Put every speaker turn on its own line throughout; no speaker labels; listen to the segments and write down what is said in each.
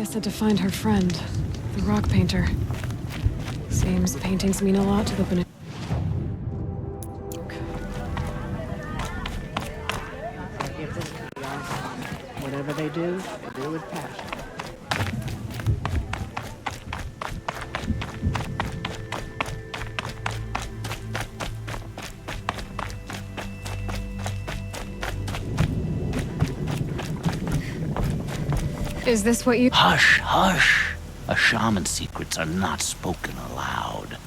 said to find her friend, the rock painter. Seems paintings mean a lot to the Bene.
I give this to the Archon. Whatever they do with passion.
Is this what you—
Hush, hush. A shaman's secrets are not spoken aloud.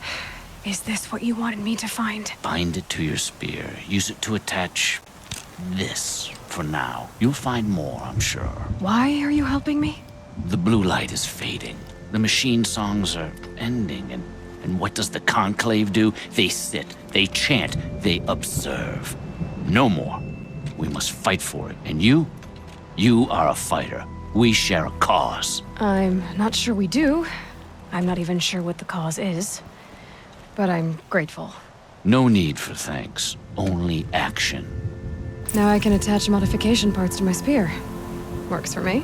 Is this what you wanted me to find?
Bind it to your spear. Use it to attach this for now. You'll find more, I'm sure.
Why are you helping me?
The blue light is fading. The machine songs are ending, and what does the Conclave do? They sit, they chant, they observe. No more. We must fight for it. And you are a fighter. We share a cause.
I'm not sure we do. I'm not even sure what the cause is. But I'm grateful.
No need for thanks, only action.
Now I can attach modification parts to my spear. Works for me.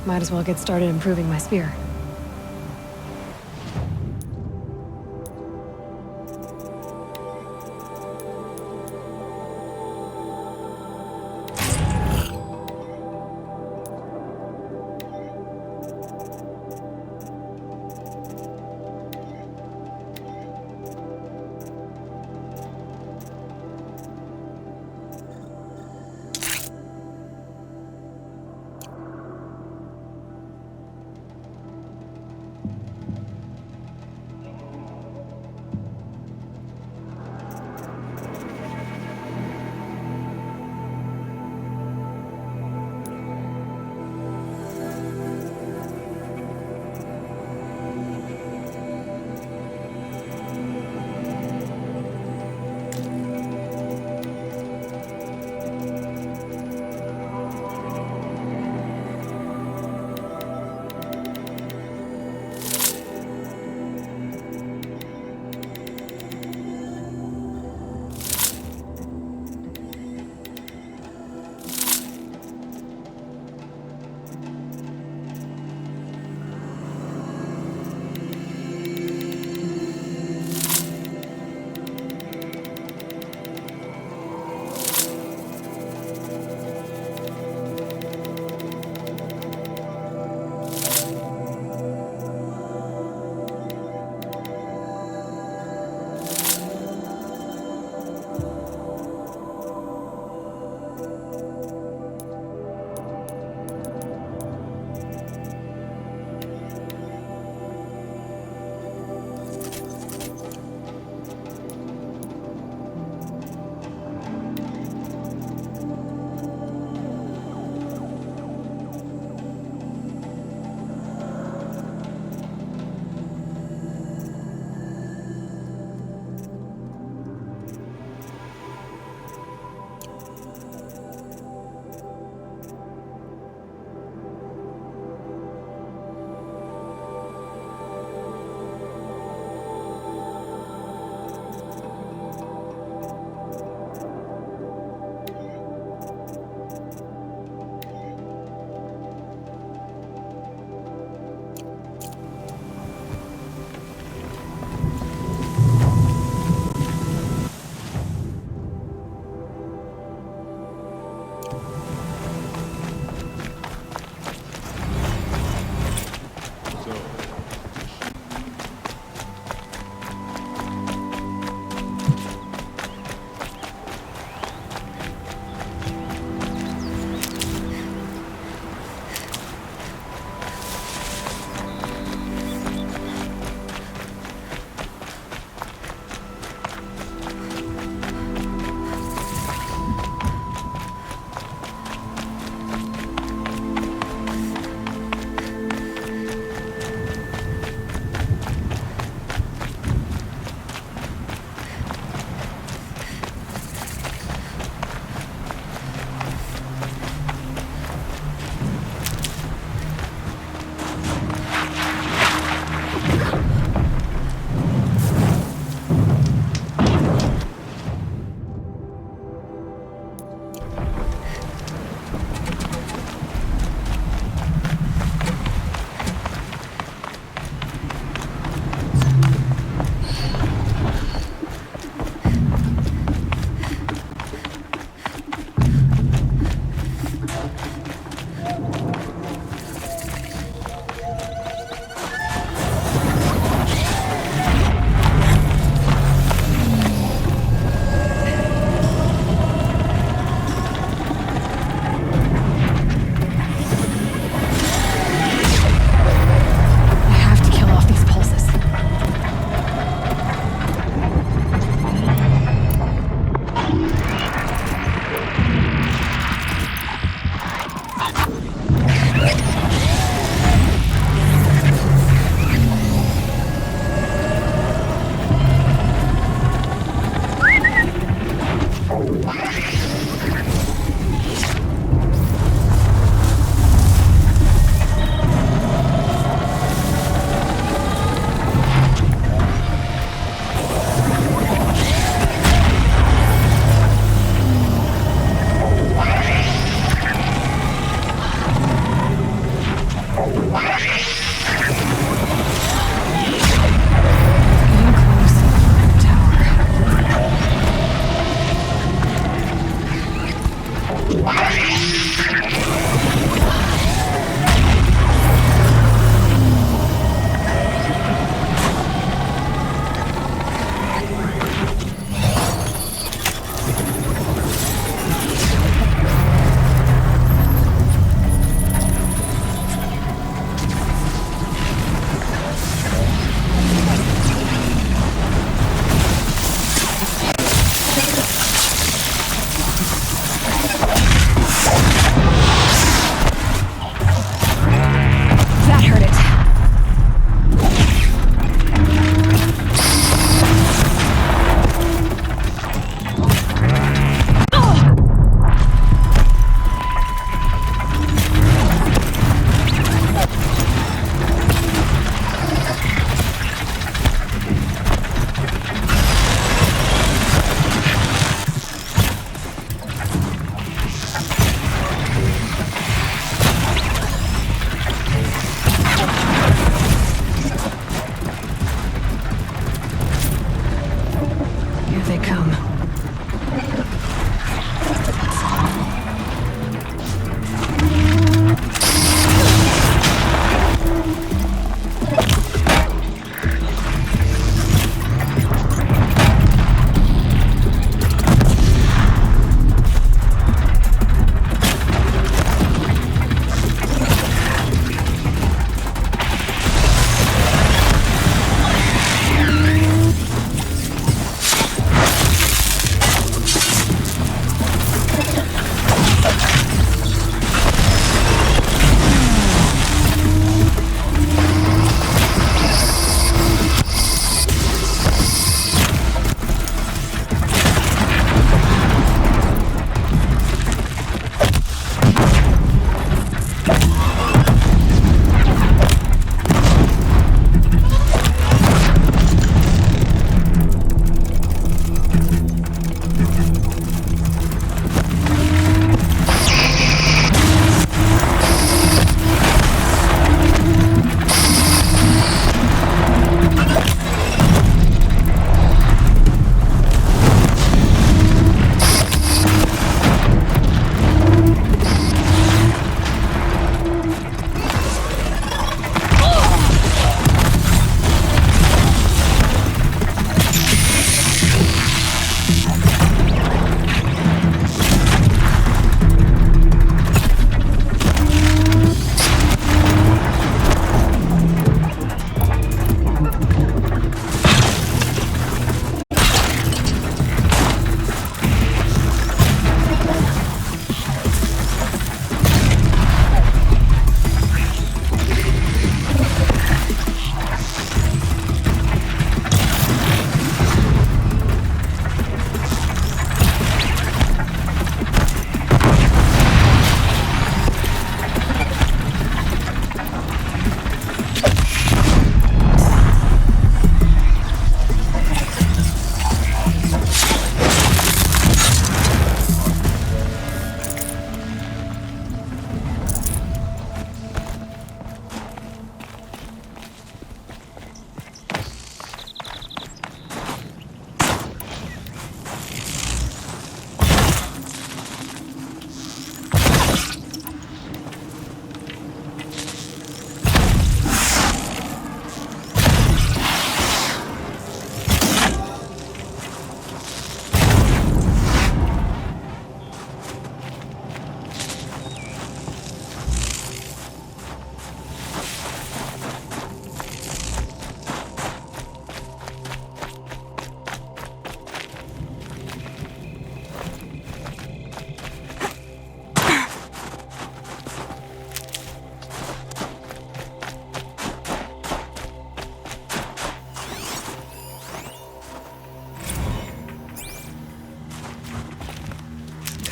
Might as well get started improving my spear.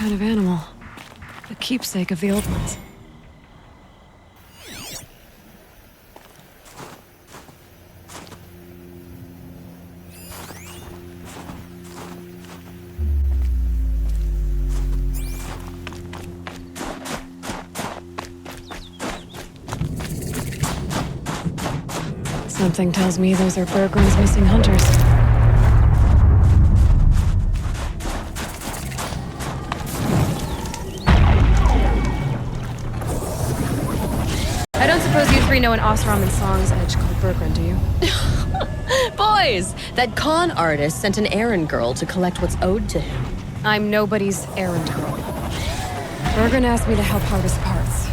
kind of animal. The keepsake of the old ones. Something tells me those are Bergren's missing hunters. I don't suppose you three know an Osram and Song's Edge called Bergren, do you?
Boys, that con artist sent an errand girl to collect what's owed to him.
I'm nobody's errand girl. Bergren asked me to help harvest parts.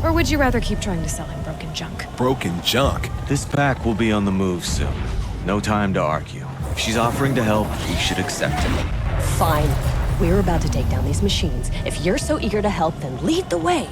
Or would you rather keep trying to sell him broken junk?
Broken junk?
This pack will be on the move soon. No time to argue. If she's offering to help, we should accept it.
Fine. We're about to take down these machines. If you're so eager to help, then lead the way.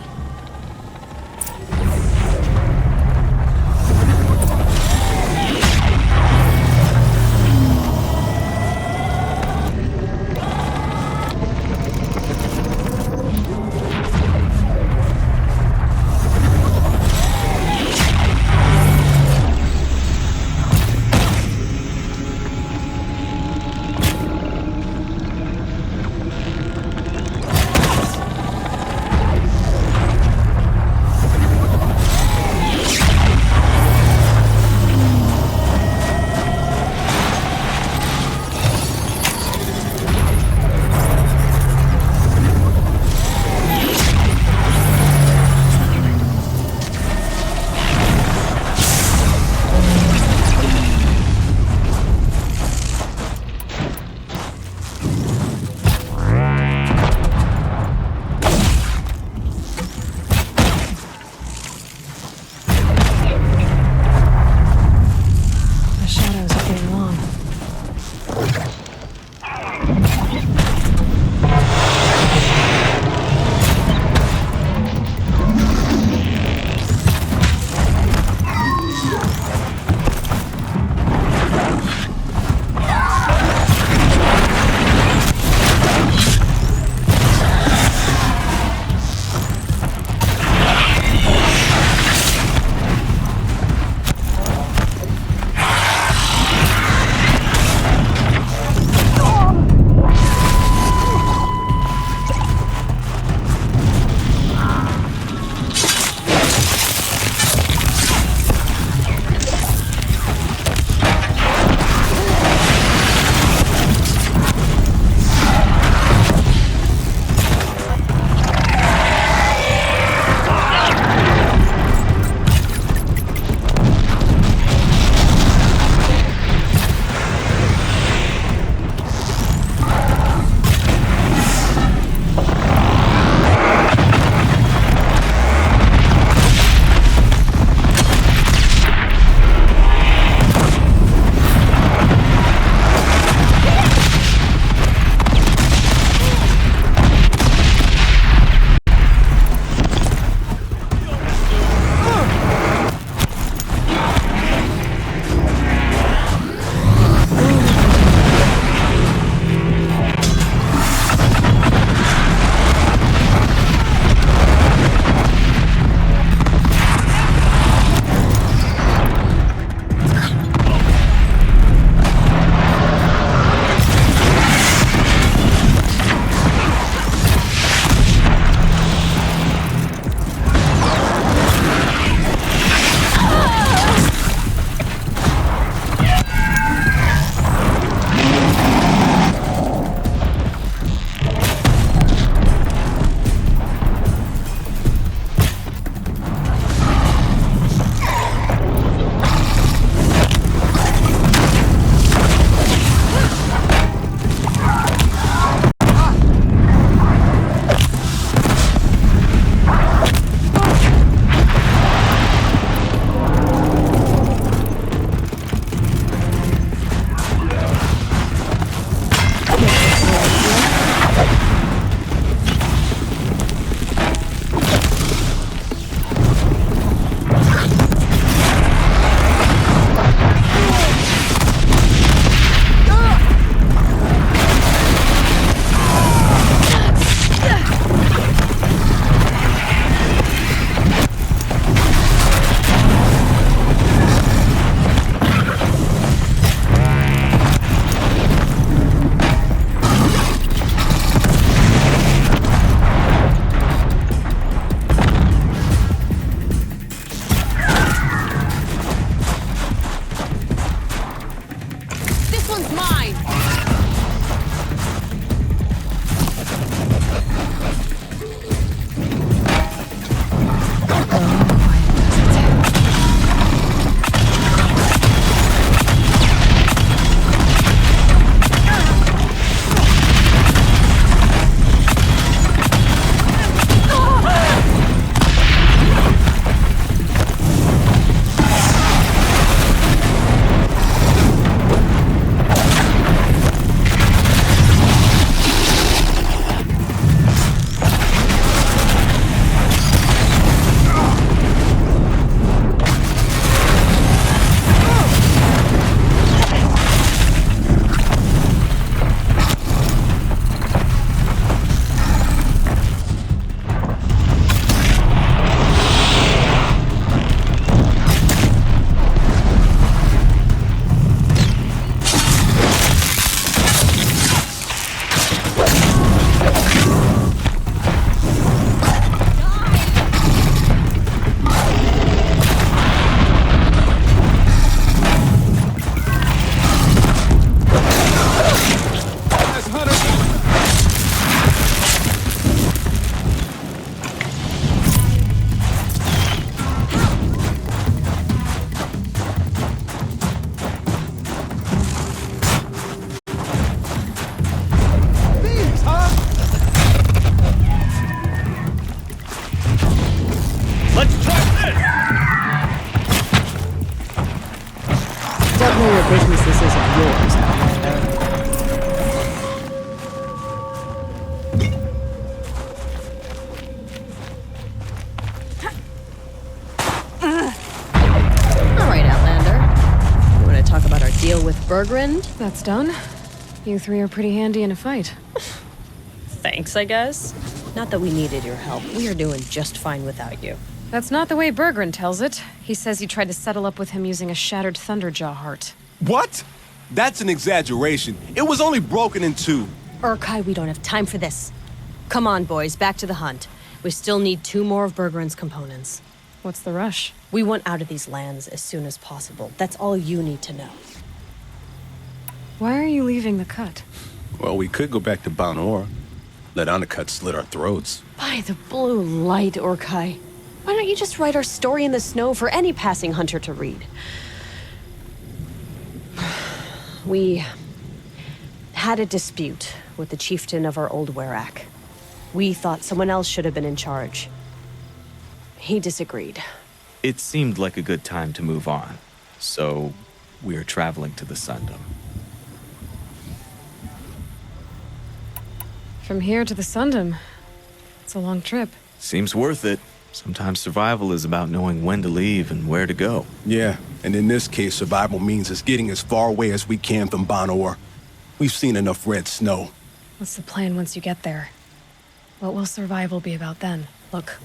All right, Outlander. You want to talk about our deal with Bergrand?
That's done. You three are pretty handy in a fight.
Thanks, I guess. Not that we needed your help. We are doing just fine without you.
That's not the way Bergrand tells it. He says you tried to settle up with him using a shattered Thunderjaw heart.
What? That's an exaggeration. It was only broken in two.
Urkai, we don't have time for this. Come on, boys, back to the hunt. We still need 2 more of Bergrand's components.
What's the rush?
We want out of these lands as soon as possible. That's all you need to know.
Why are you leaving the cut?
Well, we could go back to Banor. Let Undercut slit our throats.
By the blue light, Urkai. Why don't you just write our story in the snow for any passing hunter to read? We had a dispute with the chieftain of our old Werak. We thought someone else should have been in charge. He disagreed.
It seemed like a good time to move on, so we're traveling to the Sundom.
From here to the Sundom. It's a long trip.
Seems worth it. Sometimes survival is about knowing when to leave and where to go.
Yeah, and in this case, survival means us getting as far away as we can from Banor. We've seen enough red snow.
What's the plan once you get there? What will survival be about then?
Look,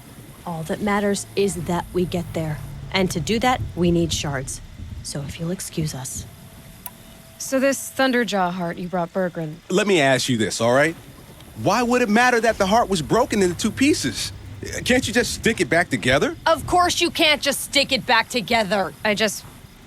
all that matters is that we get there. And to do that, we need shards. So if you'll excuse us.
So this Thunderjaw heart you brought Bergrand,
Let me ask you this, all right? Why would it matter that the heart was broken into 2 pieces? Can't you just stick it back together?
Of course you can't just stick it back together.
I just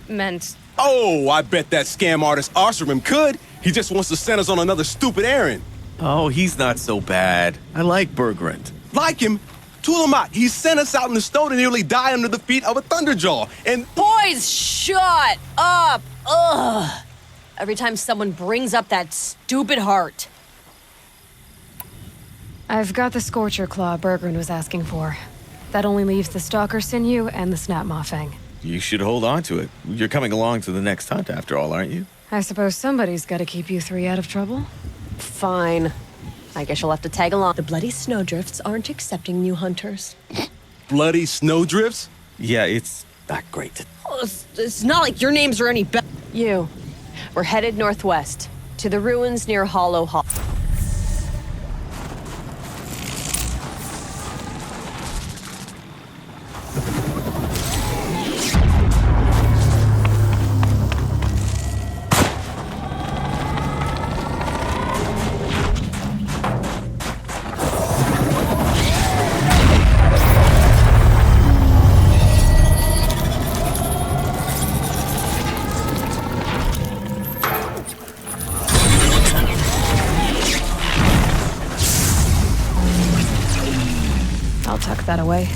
meant...
Oh, I bet that scam artist Arsarim could. He just wants to send us on another stupid errand.
Oh, he's not so bad. I like Bergrand.
Like him, Tulamat, he sent us out in the snow to nearly die under the feet of a Thunderjaw. And
Boys, shut up! Ugh! Every time someone brings up that stupid heart.
I've got the Scorcher Claw Bergrand was asking for. That only leaves the Stalker Sinew and the Snap Maw Fang.
You should hold on to it. You're coming along to the next hunt after all, aren't you?
I suppose somebody's got to keep you 3 out of trouble.
Fine. I guess you'll have to tag along. The bloody snowdrifts aren't accepting new hunters.
bloody snowdrifts?
Yeah, it's not great.
Oh, it's not like your names are any better. You. We're headed northwest, to the ruins near Hollow Hall.
I'll tuck that away.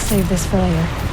save this for later.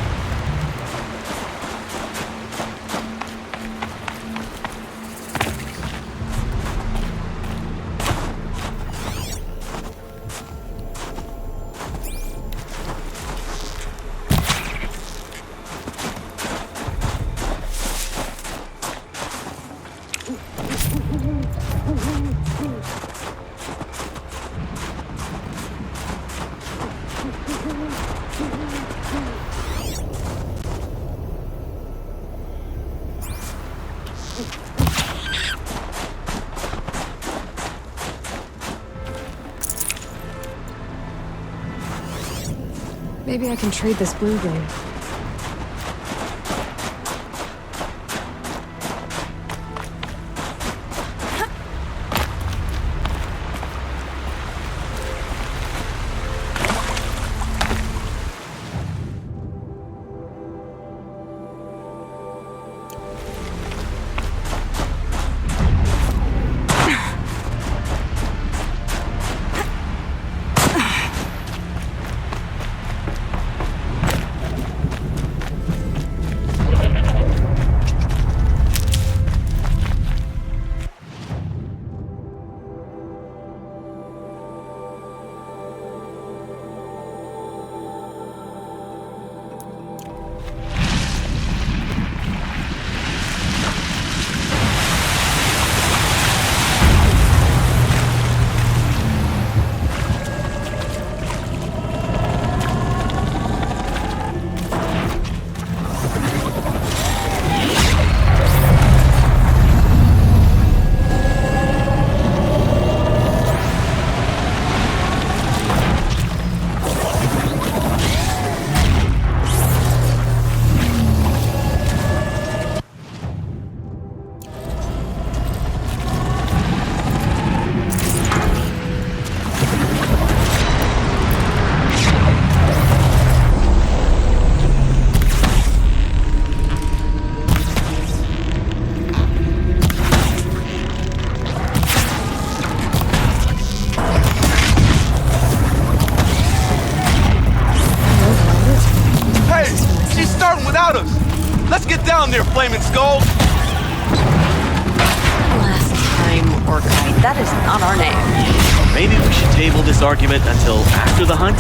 Maybe I can trade this blue ring.
Without us! Let's get down there, Flaming Skull!
Last time, Orkite. That is not our name.
Maybe we should table this argument until after the hunt?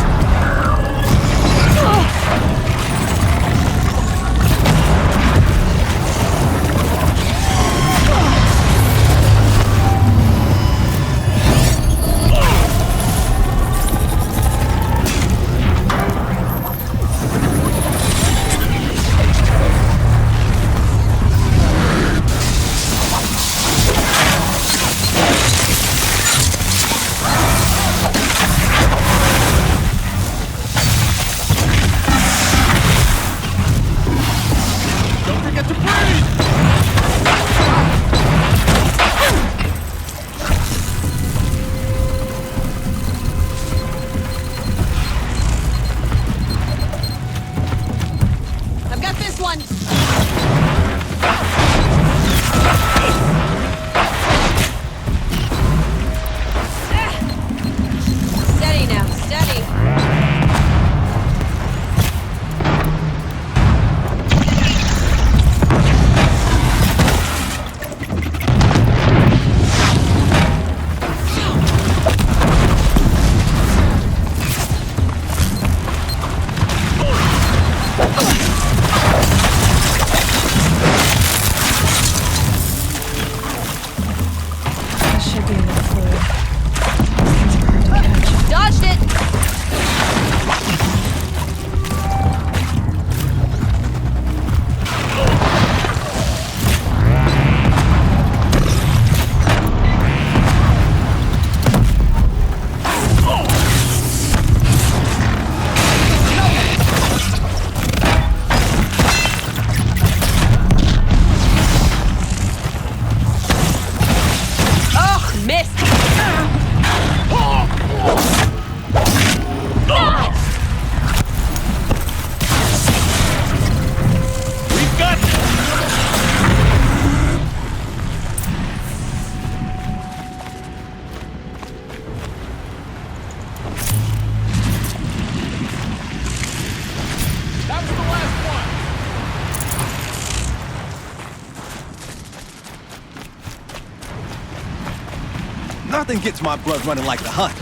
Nothing gets my blood running like the hunt.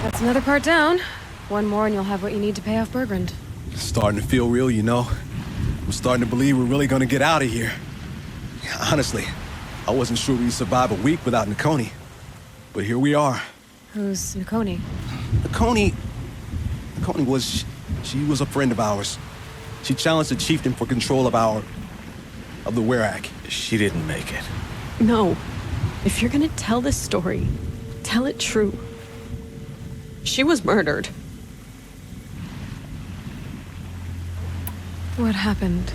That's another part down. One more and you'll have what you need to pay off Bergrand.
Starting to feel real, you know. I'm starting to believe we're really gonna get out of here. Honestly, I wasn't sure we'd survive a week without Nakoni. But here we are.
Who's Nakoni?
Nakoni was... She was a friend of ours. She challenged the chieftain for control of the Werak.
She didn't make it.
No. If you're gonna tell this story, tell it true. She was murdered.
What happened?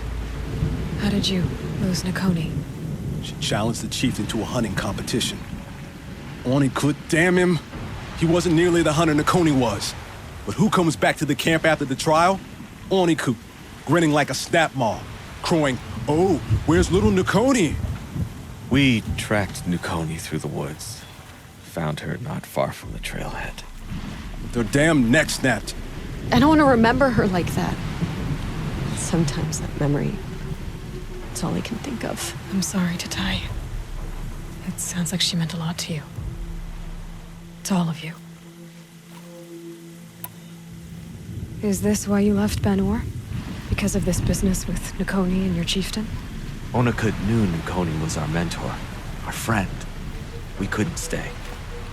How did you lose Nakoni?
She challenged the chieftain to a hunting competition. Onikut, damn him. He wasn't nearly the hunter Nakoni was. But who comes back to the camp after the trial? Onikut, grinning like a snap maw, crowing, "Oh, where's little Nakoni?"
We tracked Nakoni through the woods. Found her not far from the trailhead.
Their damn neck snapped.
I don't want to remember her like that. Sometimes that memory, it's all I can think of.
I'm sorry, Tatai. It sounds like she meant a lot to you. To all of you. Is this why you left Banor? Because of this business with Nakoni and your chieftain?
Onikut knew Nakoni was our mentor, our friend. We couldn't stay.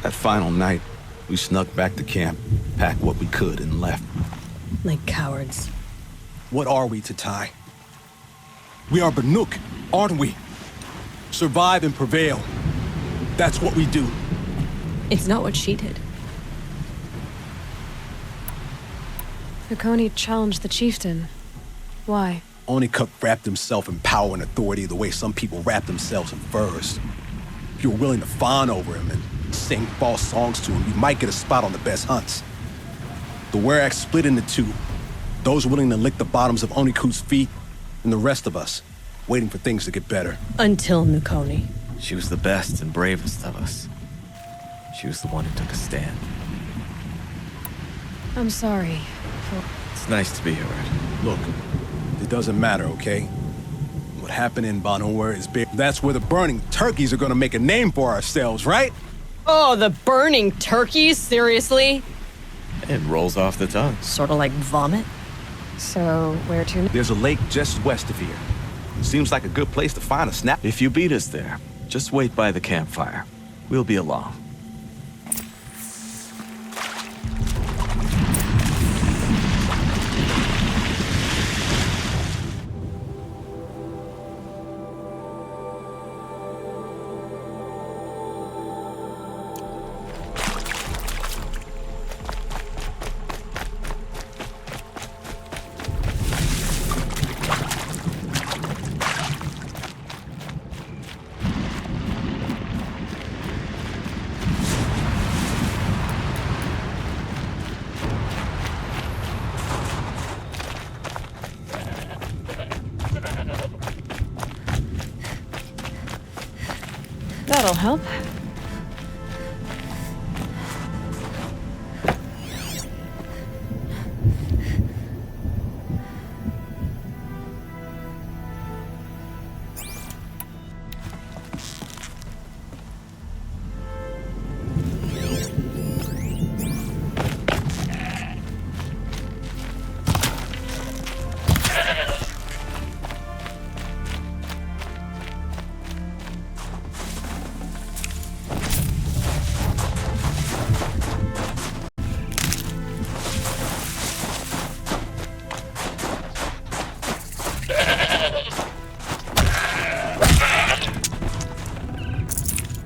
That final night, we snuck back to camp, packed what we could, and left.
Like cowards.
What are we, Tatai? We are Banuk, aren't we? Survive and prevail. That's what we do.
It's not what she did.
Nakoni challenged the chieftain. Why?
Onikut wrapped himself in power and authority the way some people wrap themselves in furs. If you were willing to fawn over him and sing false songs to him, you might get a spot on the best hunts. The Werak split into two. Those willing to lick the bottoms of Onikut's feet, and the rest of us, waiting for things to get better.
Until Nakoni.
She was the best and bravest of us. She was the one who took a stand.
I'm sorry.
It's nice to be here, Red.
Look, it doesn't matter, okay? What happened in Banor is big. That's where the burning turkeys are gonna make a name for ourselves, right?
Oh, the burning turkeys? Seriously?
It rolls off the tongue.
Sort of like vomit?
So, where to?
There's a lake just west of here. Seems like a good place to find a snap.
If you beat us there, just wait by the campfire. We'll be along.
That'll help.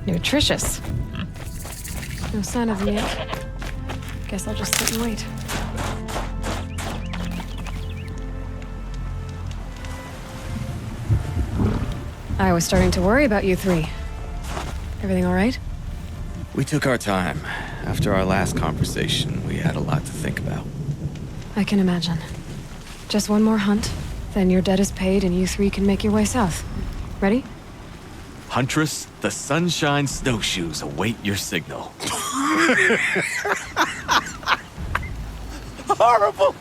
Nutritious. No sign of them yet. Guess I'll just sit and wait. I was starting to worry about you three. Everything all right?
We took our time. After our last conversation, we had a lot to think about.
I can imagine. Just one more hunt, then your debt is paid and you three can make your way south. Ready?
Huntress, the Sunshine Snowshoes await your signal.
Horrible!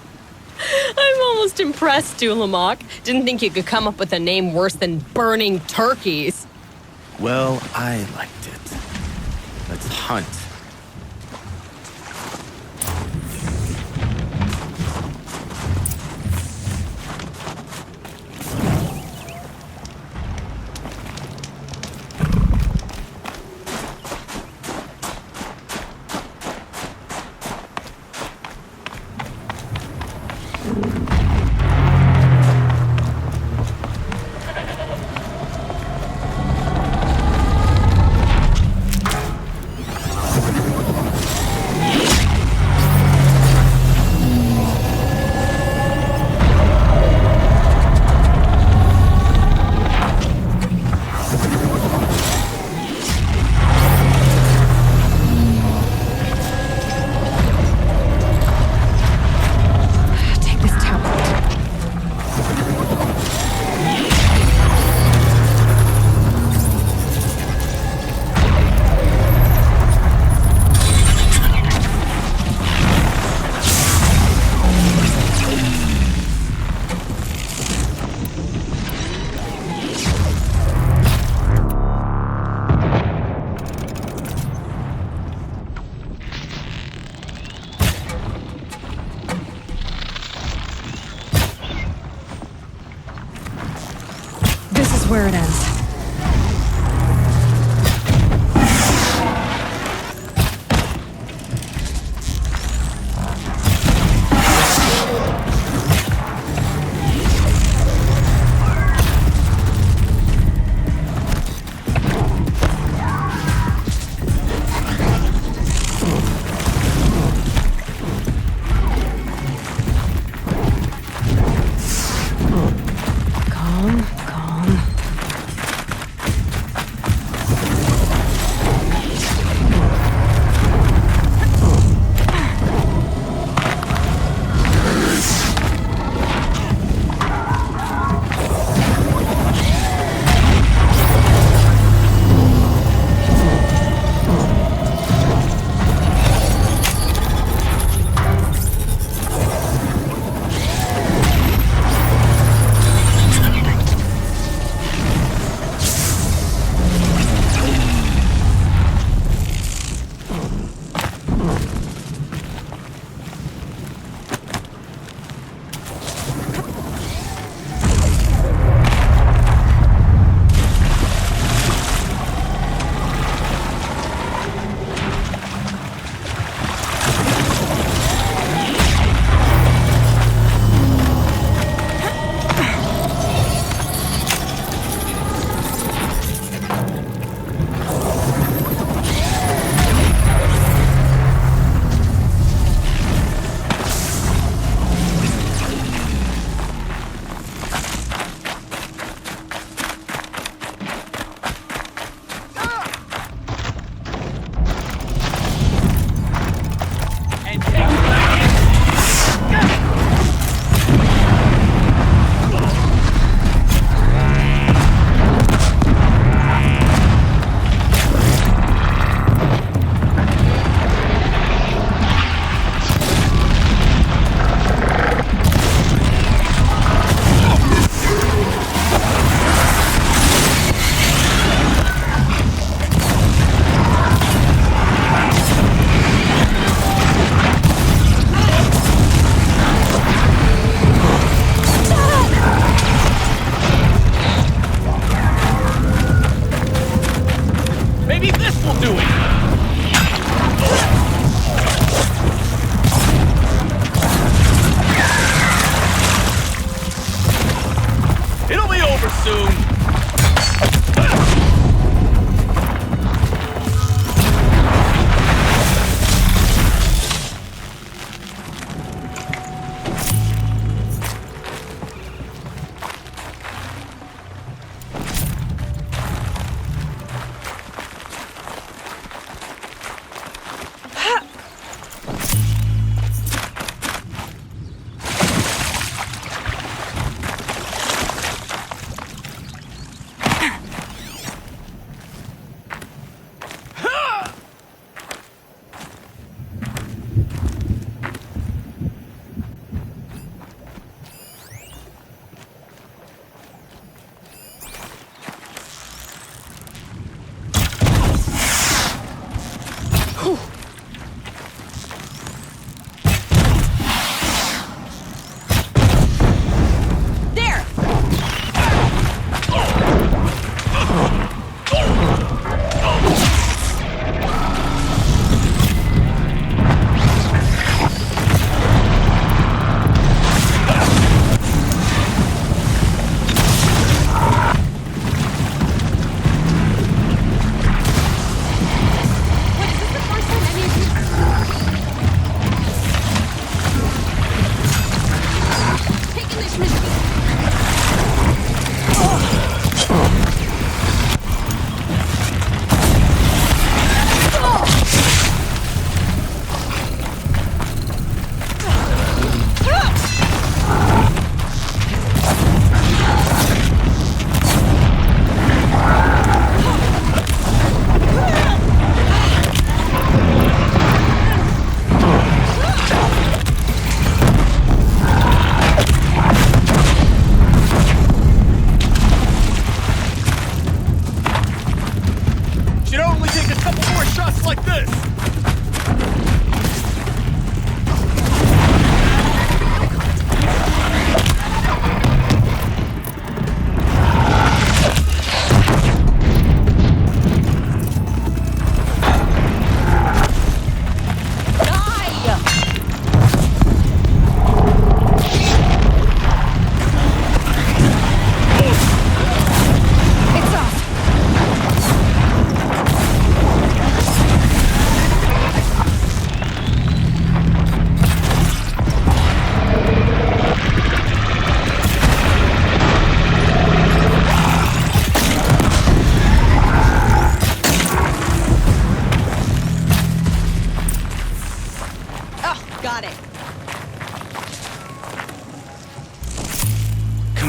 I'm almost impressed, Dulamok. Didn't think you could come up with a name worse than burning turkeys.
Well, I liked it. A Let's hunt.
Take this tablet. This is where it ends. Calm, calm.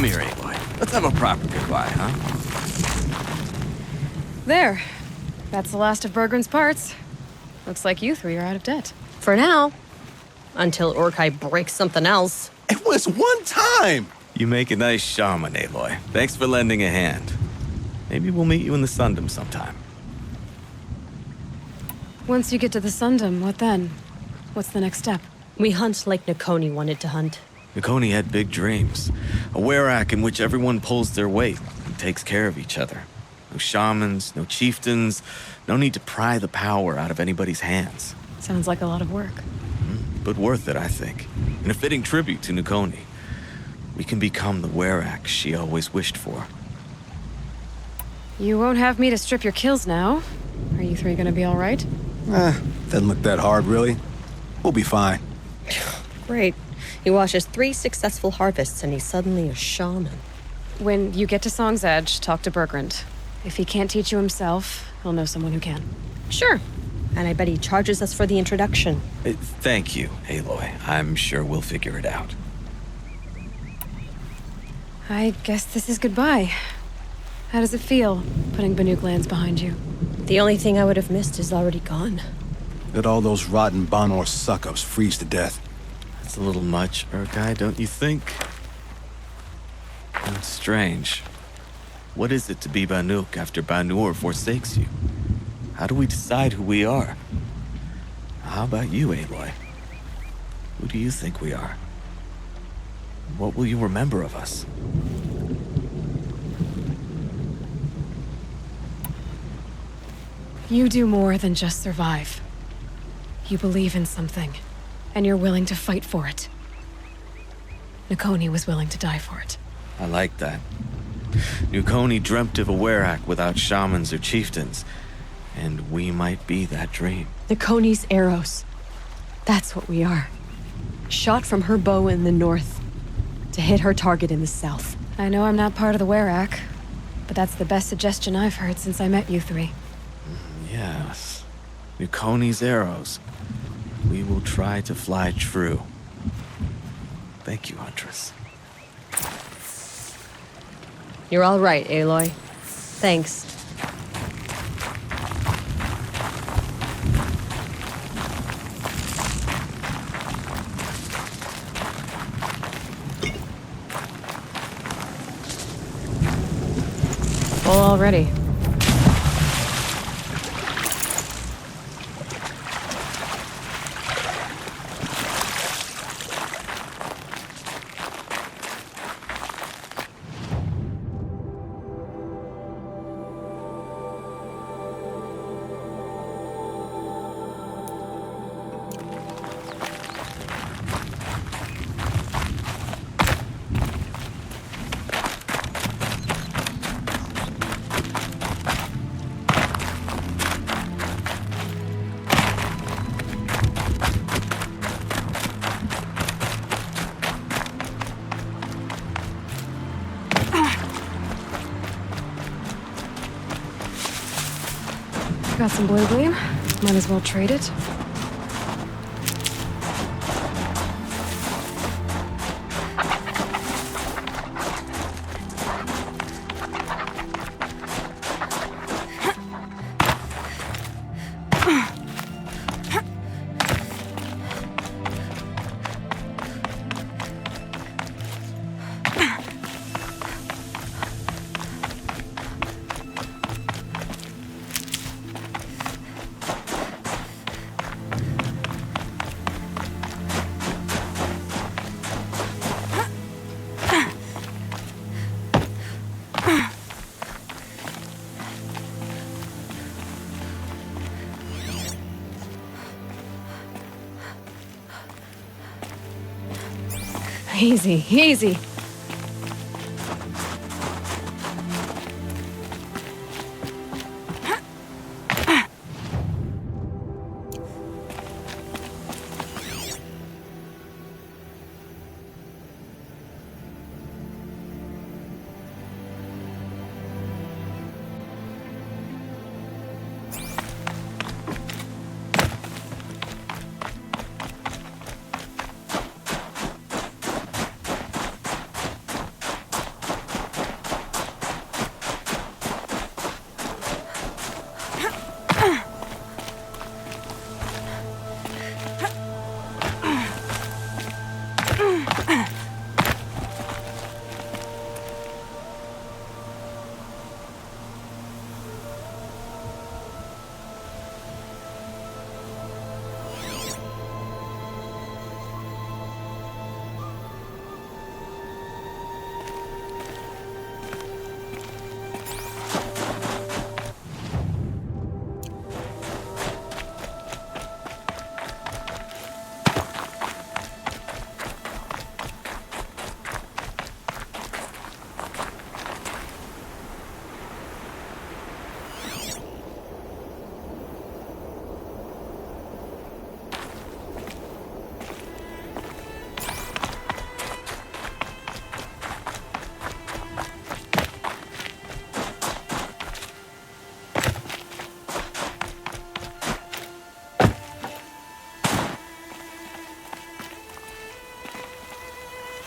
Come here, Aloy. Let's have a proper goodbye, huh?
There. That's the last of Bergren's parts. Looks like you three are out of debt.
For now. Until Urkai breaks something else.
It was one time!
You make a nice shaman, Aloy. Thanks for lending a hand. Maybe we'll meet you in the Sundom sometime.
Once you get to the Sundom, what then? What's the next step?
We hunt like Nakoni wanted to hunt.
Nakoni had big dreams. A werak in which everyone pulls their weight and takes care of each other. No shamans, no chieftains, no need to pry the power out of anybody's hands.
Sounds like a lot of work.
But worth it, I think. And a fitting tribute to Nakoni. We can become the werak she always wished for.
You won't have me to strip your kills now. Are you three gonna be all right?
Doesn't look that hard, really. We'll be fine.
Great. He watches 3 successful harvests and he's suddenly a shaman.
When you get to Song's Edge, talk to Bergrand. If he can't teach you himself, he'll know someone who can.
Sure. And I bet he charges us for the introduction.
Thank you, Aloy. I'm sure we'll figure it out.
I guess this is goodbye. How does it feel, putting Banuk lands behind you?
The only thing I would have missed is already gone.
Let all those rotten Banor suck-ups freeze to death.
That's a little much, Urkai, don't you think? That's strange. What is it to be Banuk after Banur forsakes you? How do we decide who we are? How about you, Aloy? Who do you think we are? What will you remember of us?
You do more than just survive. You believe in something, and you're willing to fight for it. Nakoni was willing to die for it.
I like that. Nakoni dreamt of a werak without shamans or chieftains, and we might be that dream.
Nakoni's arrows. That's what we are. Shot from her bow in the north to hit her target in the south.
I know I'm not part of the Werak, but that's the best suggestion I've heard since I met you three.
Yes. Nakoni's arrows. We will try to fly true. Thank you, Huntress.
You're all right, Aloy. Thanks.
Full already. Got some blue gleam. Might as well trade it. Easy, easy.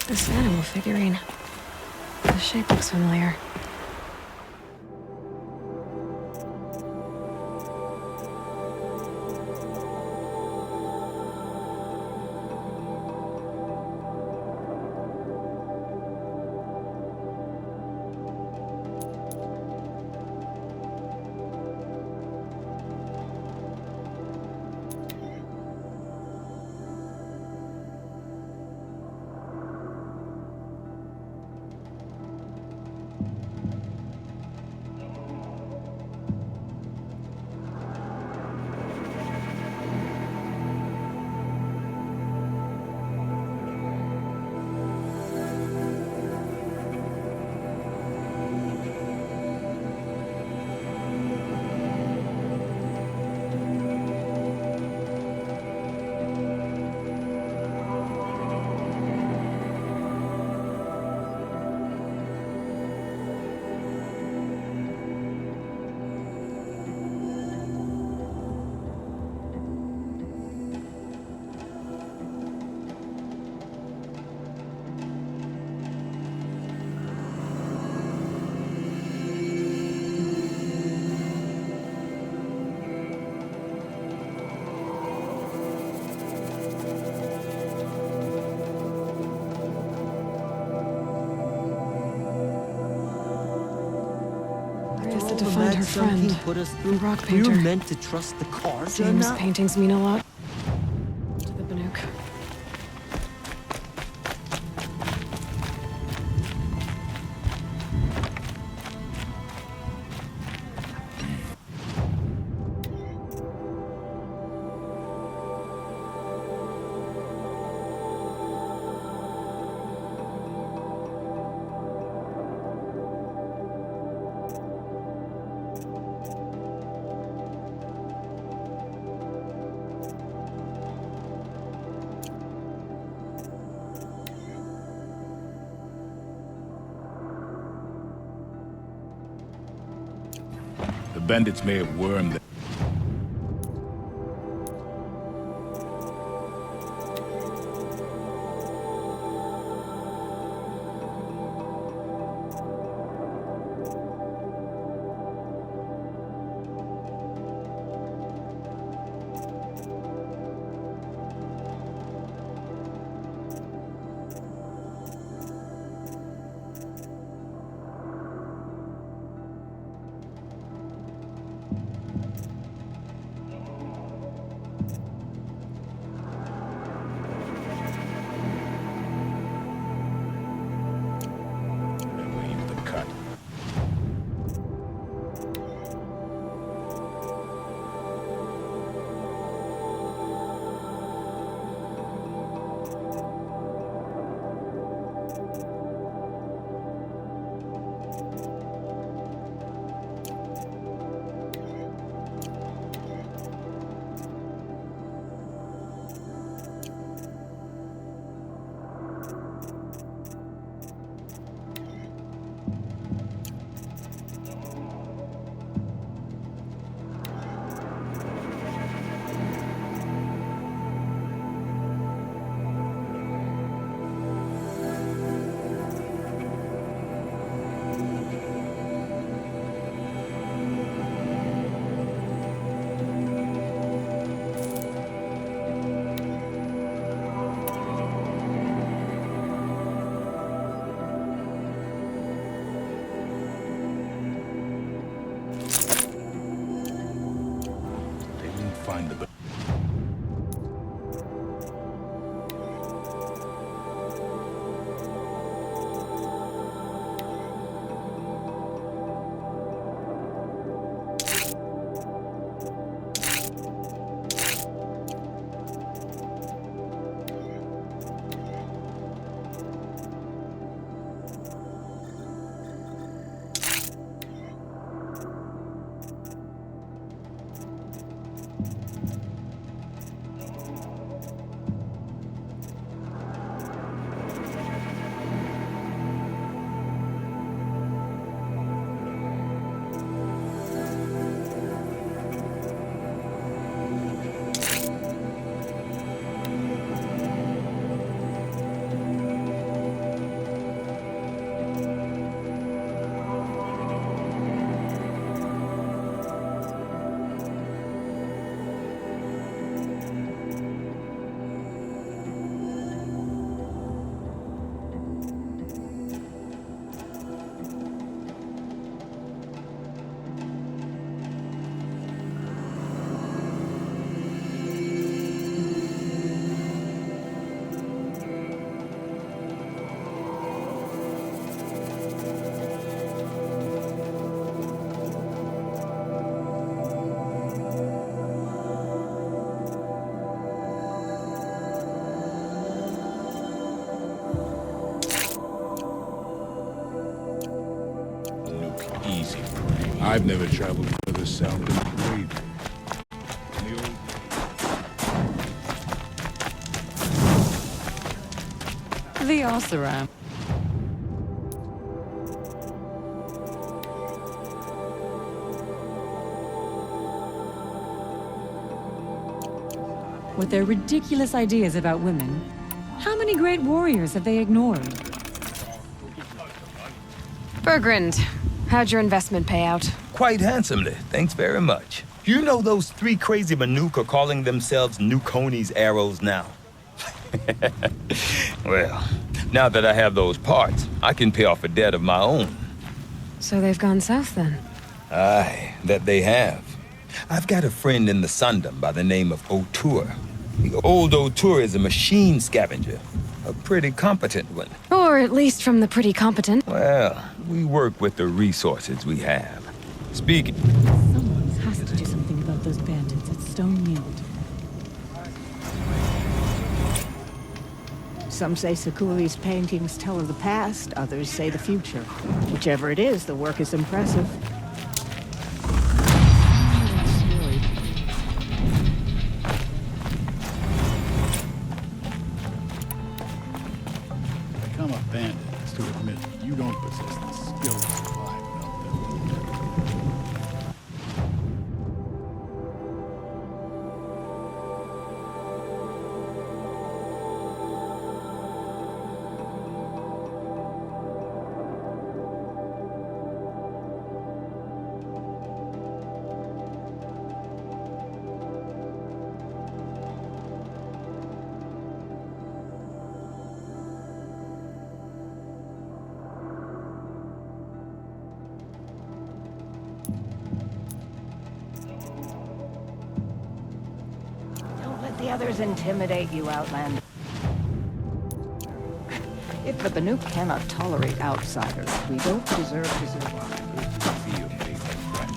This animal figurine. The shape looks familiar. To find her friend,
put us
the
through.
rock
We were
painter.
meant to trust the cards or
Seems
not.
paintings mean a lot to the Banuk.
The bandits may have wormed the I've never traveled further south than the grave. In the old
The Oseram. With their ridiculous ideas about women, how many great warriors have they ignored?
Bergrand, how'd your investment pay out?
Quite handsomely, thanks very much. You know those three crazy Manuka calling themselves Nukoni's arrows now? Well, now that I have those parts, I can pay off a debt of my own.
So they've gone south then?
Aye, that they have. I've got a friend in the Sundom by the name of O'Toole. The old O'Toole is a machine scavenger. A pretty competent one.
Or at least from the pretty competent.
Well, we work with the resources we have. Speaking...
Someone has to do something about those bandits at Stone Yield. Some say Sakuli's paintings tell of the past, others say the future. Whichever it is, the work is impressive.
Become a bandit is to admit you don't possess the skill to survive without them.
Don't let the others intimidate you, Outlander. If the Banuk cannot tolerate outsiders, we don't deserve to survive.
Feel me, friend.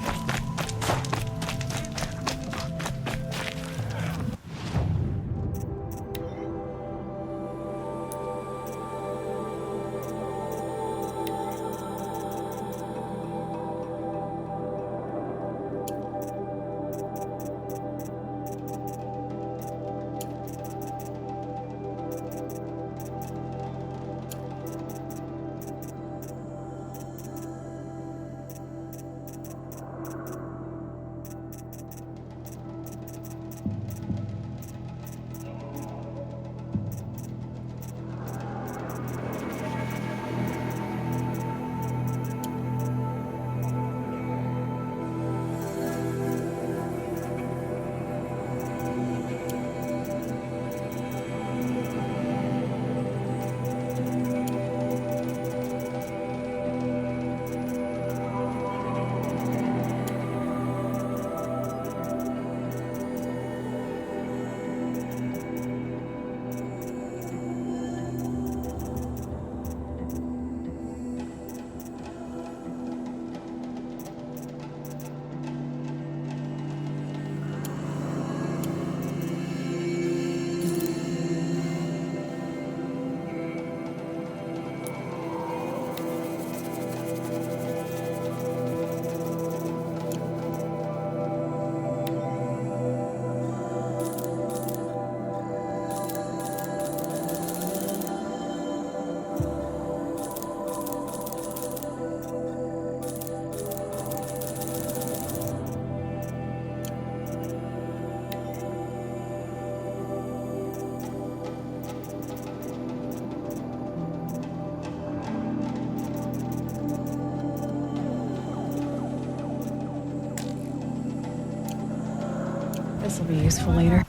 This'll be useful later.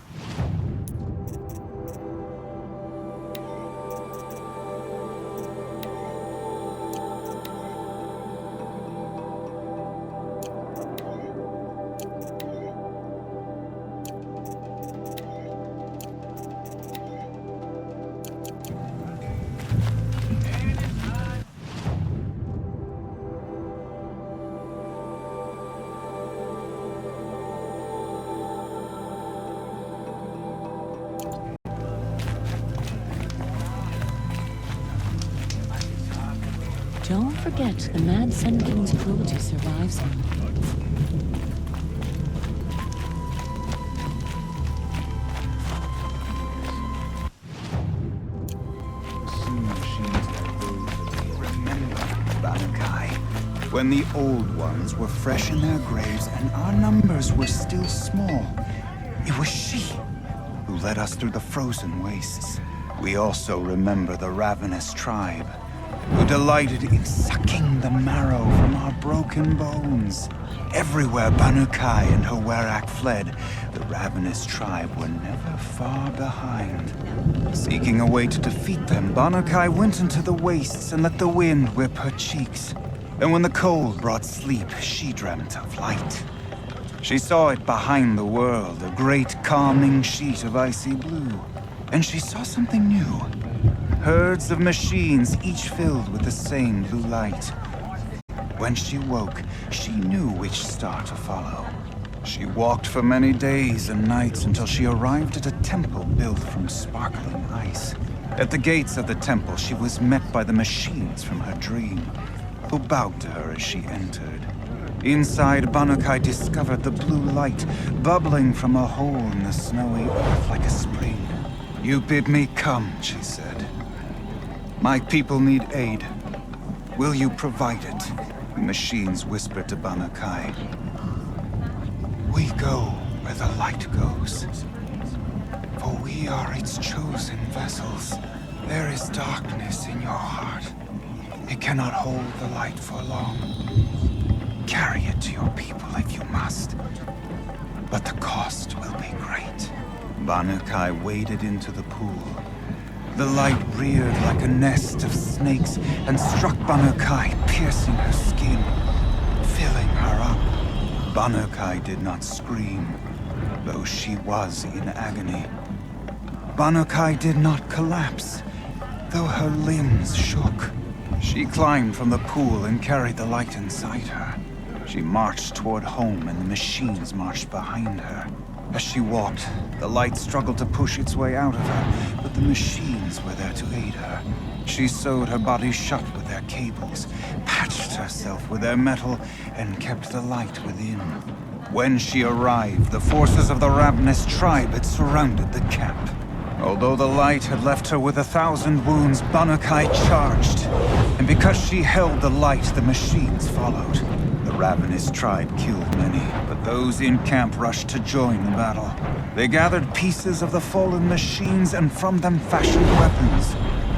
Don't forget, the Mad Sun King's cruelty survives him.
Remember, Banukai, when the old ones were fresh in their graves and our numbers were still small, it was she who led us through the frozen wastes. We also remember the ravenous tribe, who delighted in sucking the marrow from our broken bones. Everywhere Banukai and her Werak fled, the ravenous tribe were never far behind. Seeking a way to defeat them, Banukai went into the wastes and let the wind whip her cheeks. And when the cold brought sleep, she dreamt of light. She saw it behind the world, a great calming sheet of icy blue. And she saw something new. Herds of machines, each filled with the same blue light. When she woke, she knew which star to follow. She walked for many days and nights until she arrived at a temple built from sparkling ice. At the gates of the temple, she was met by the machines from her dream, who bowed to her as she entered. Inside, Banukai discovered the blue light bubbling from a hole in the snowy earth like a spring. "You bid me come," she said. "My people need aid. Will you provide it?" The machines whispered to Banukai. "We go where the light goes, for we are its chosen vessels. There is darkness in your heart. It cannot hold the light for long. Carry it to your people if you must, but the cost will be great." Banukai waded into the pool. The light reared like a nest of snakes and struck Banukai, piercing her skin, filling her up. Banukai did not scream, though she was in agony. Banukai did not collapse, though her limbs shook. She climbed from the pool and carried the light inside her. She marched toward home, and the machines marched behind her. As she walked, the light struggled to push its way out of her, but the machines were there to aid her. She sewed her body shut with their cables, patched herself with their metal, and kept the light within. When she arrived, the forces of the ravenous tribe had surrounded the camp. Although the light had left her with 1,000 wounds, Banukai charged. And because she held the light, the machines followed. The ravenous tribe killed many, but those in camp rushed to join the battle. They gathered pieces of the fallen machines and from them fashioned weapons.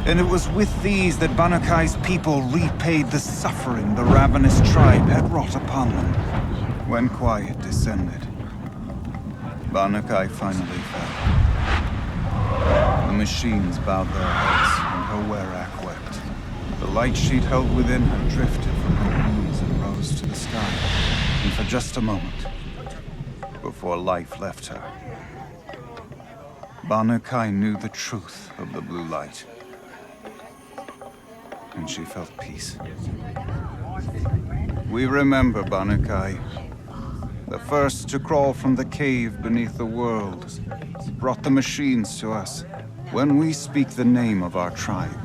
And it was with these that Banukai's people repaid the suffering the ravenous tribe had wrought upon them. When quiet descended, Banukai finally fell. The machines bowed their heads, and her Werak wept. The light she'd held within her drifted from her wounds and rose to the sky. And for just a moment, before life left her, Banukai knew the truth of the blue light. And she felt peace. We remember Banukai, the first to crawl from the cave beneath the world, brought the machines to us. When we speak the name of our tribe,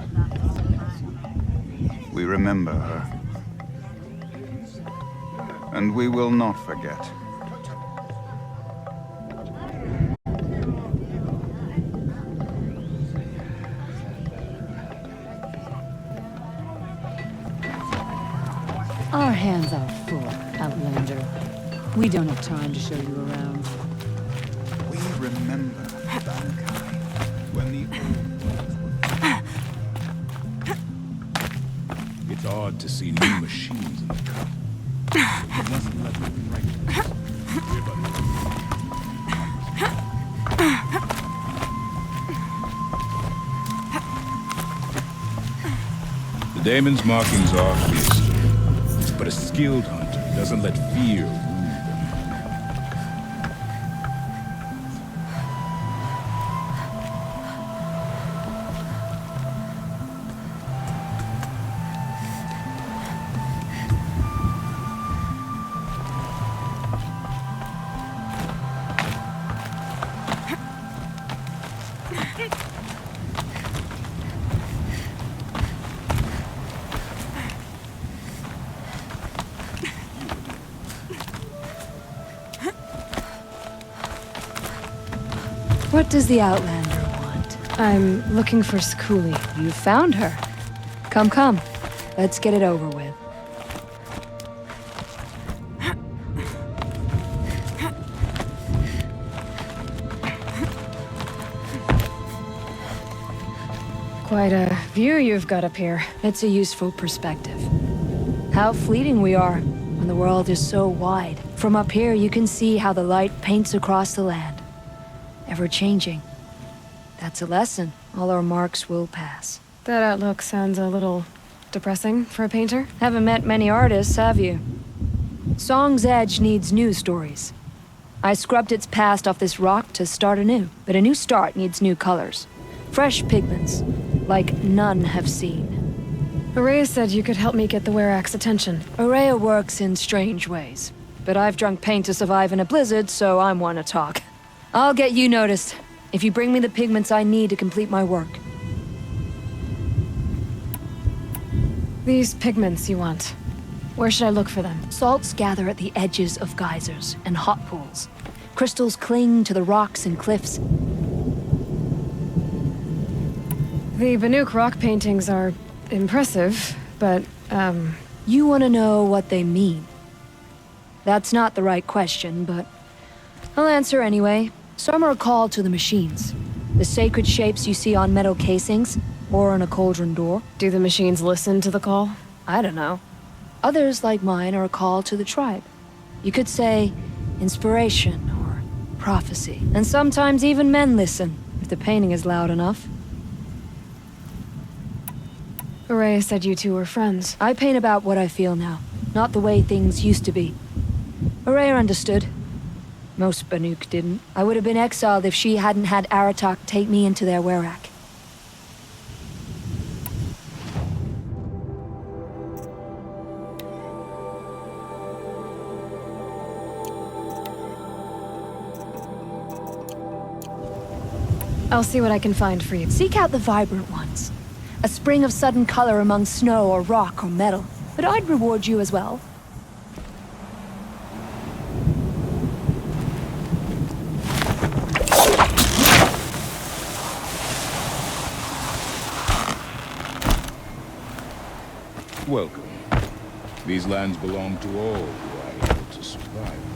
we remember her. And we will not forget.
Our hands are full, Outlander. We don't have time to show you around.
We remember Banukai when the old...
It's odd to see new machines in the cup. You mustn't let them break this. The daemon's markings are fierce, but a skilled hunter doesn't let fear rule them.
What does the Outlander want?
I'm looking for Skuli.
You found her. Come, come. Let's get it over with.
Quite a view you've got up here.
It's a useful perspective. How fleeting we are when the world is so wide. From up here, you can see how the light paints across the land. Ever changing. That's a lesson. All our marks will pass.
That outlook sounds a little depressing for a painter.
Haven't met many artists, have you? Song's Edge needs new stories. I scrubbed its past off this rock to start anew, but a new start needs new colors. Fresh pigments, like none have seen.
Araya said you could help me get the Werak's attention.
Araya works in strange ways, but I've drunk paint to survive in a blizzard, so I'm one to talk. I'll get you noticed, if you bring me the pigments I need to complete my work.
These pigments you want. Where should I look for them?
Salts gather at the edges of geysers and hot pools. Crystals cling to the rocks and cliffs.
The Banuk rock paintings are impressive, but,
You want to know what they mean. That's not the right question, but I'll answer anyway. Some are called to the machines. The sacred shapes you see on metal casings, or on a cauldron door.
Do the machines listen to the call?
I don't know. Others, like mine, are called to the tribe. You could say inspiration or prophecy. And sometimes even men listen, if the painting is loud enough.
Araya said you two were friends.
I paint about what I feel now, not the way things used to be. Araya understood. Most Banuk didn't. I would have been exiled if she hadn't had Aratak take me into their Werak.
I'll see what I can find for you.
Seek out the vibrant ones. A spring of sudden color among snow or rock or metal. But I'd reward you as well.
Welcome. These lands belong to all who are able to survive.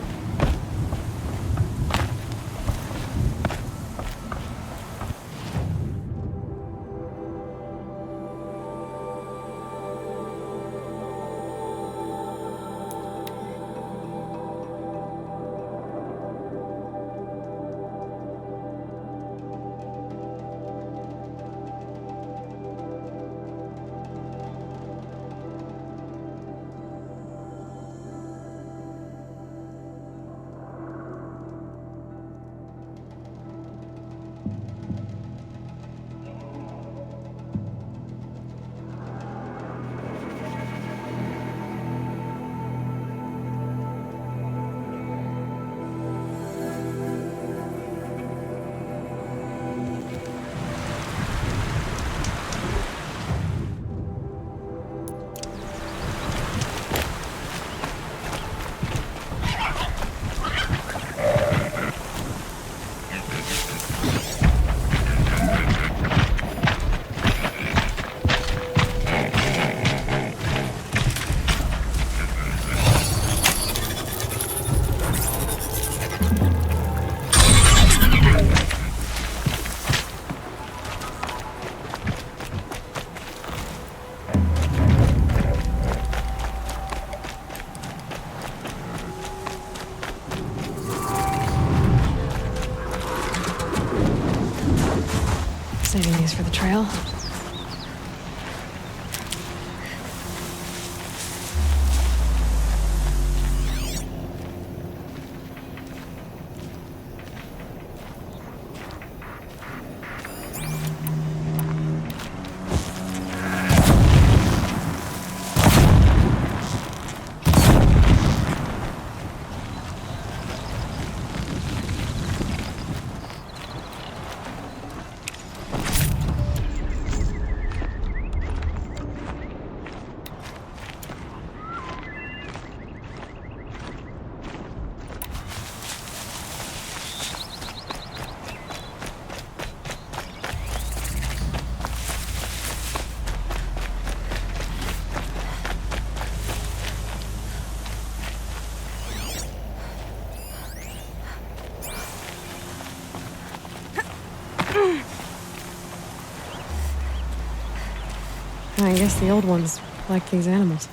guess the old ones like these animals.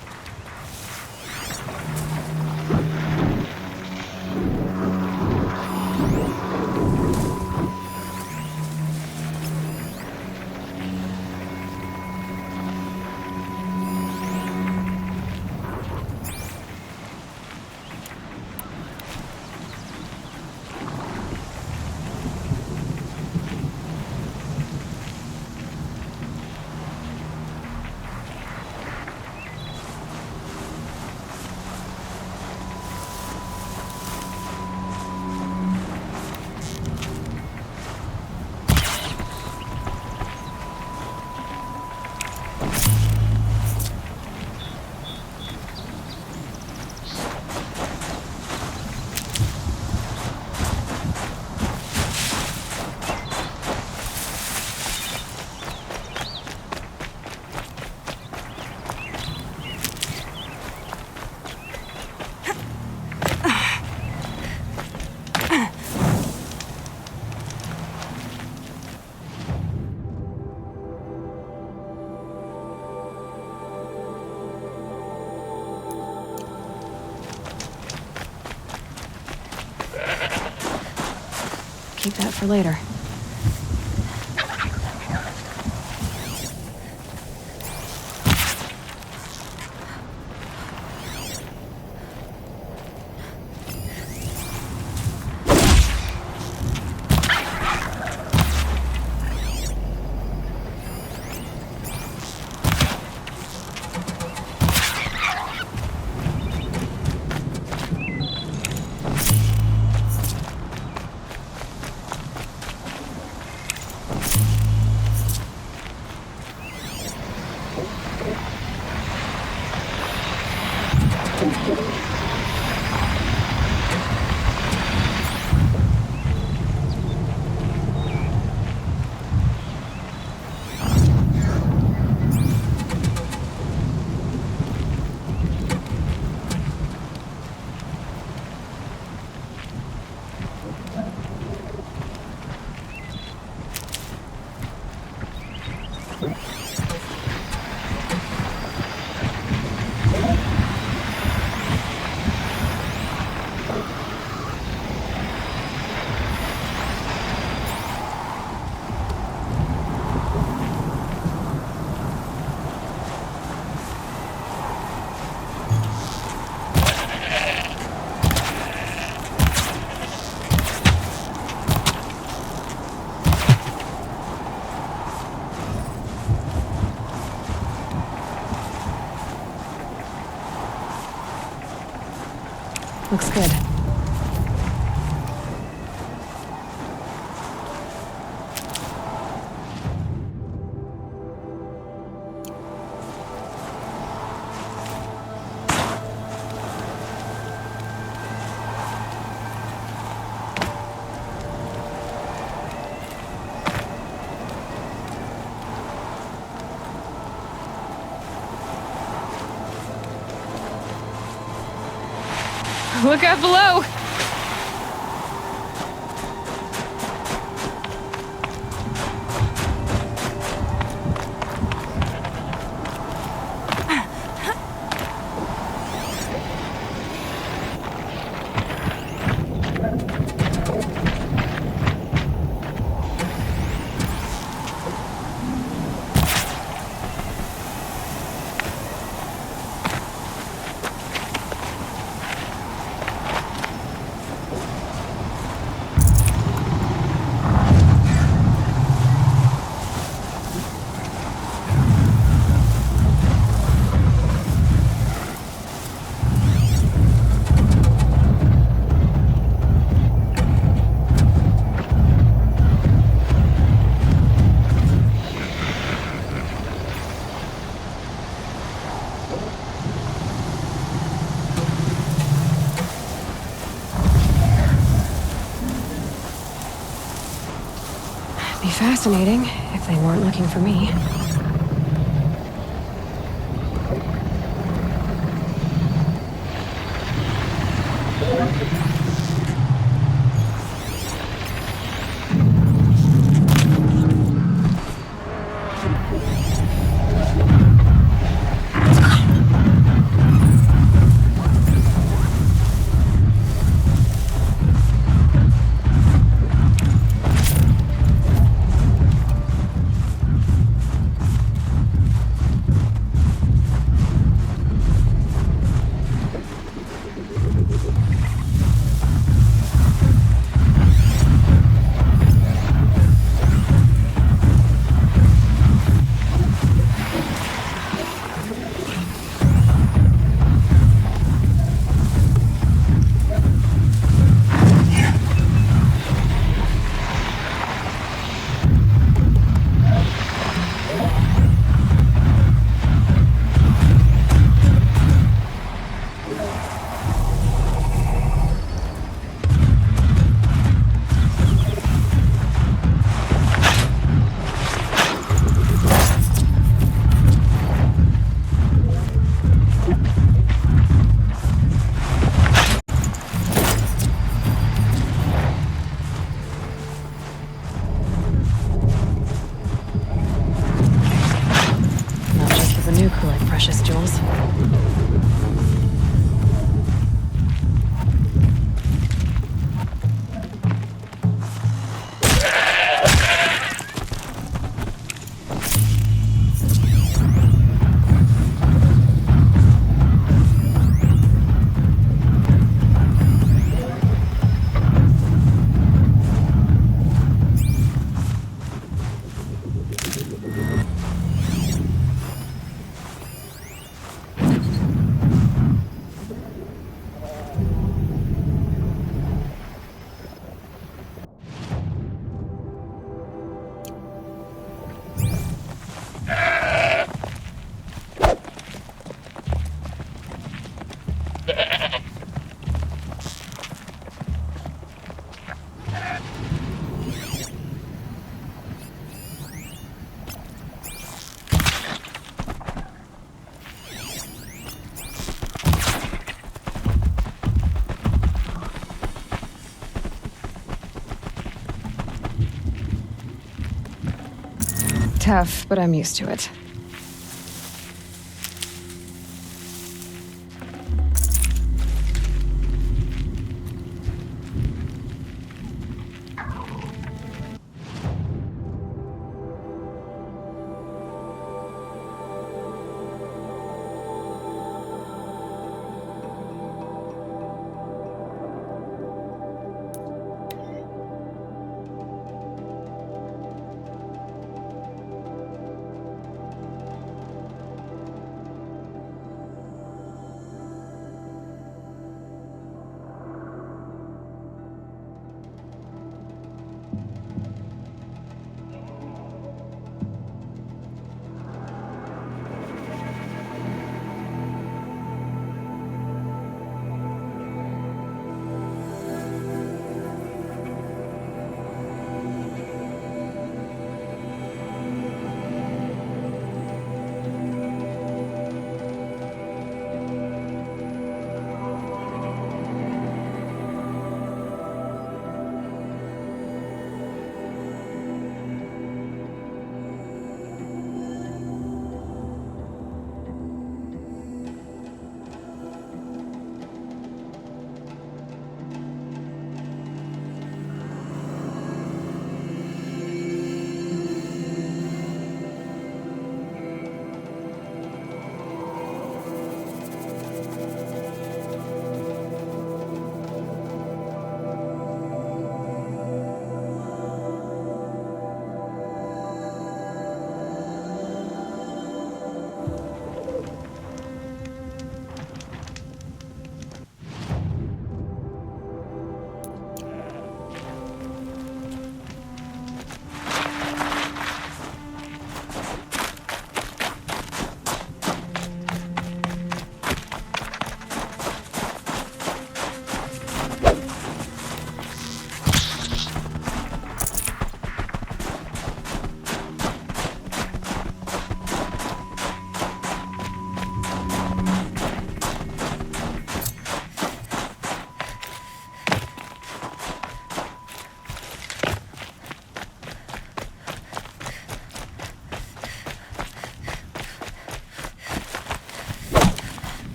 Keep that for later. Looks good.
Look out below!
Be fascinating if they weren't looking for me. precious jewels. Tough, but I'm used to it.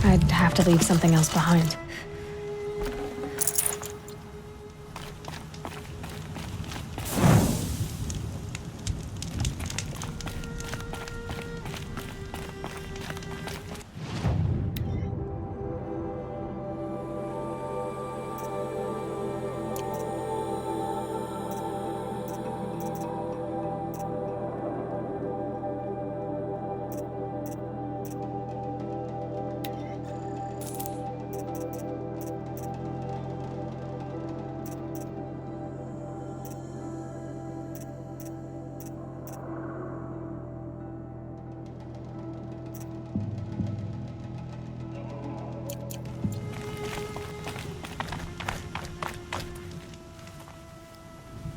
I'd have to leave something else behind.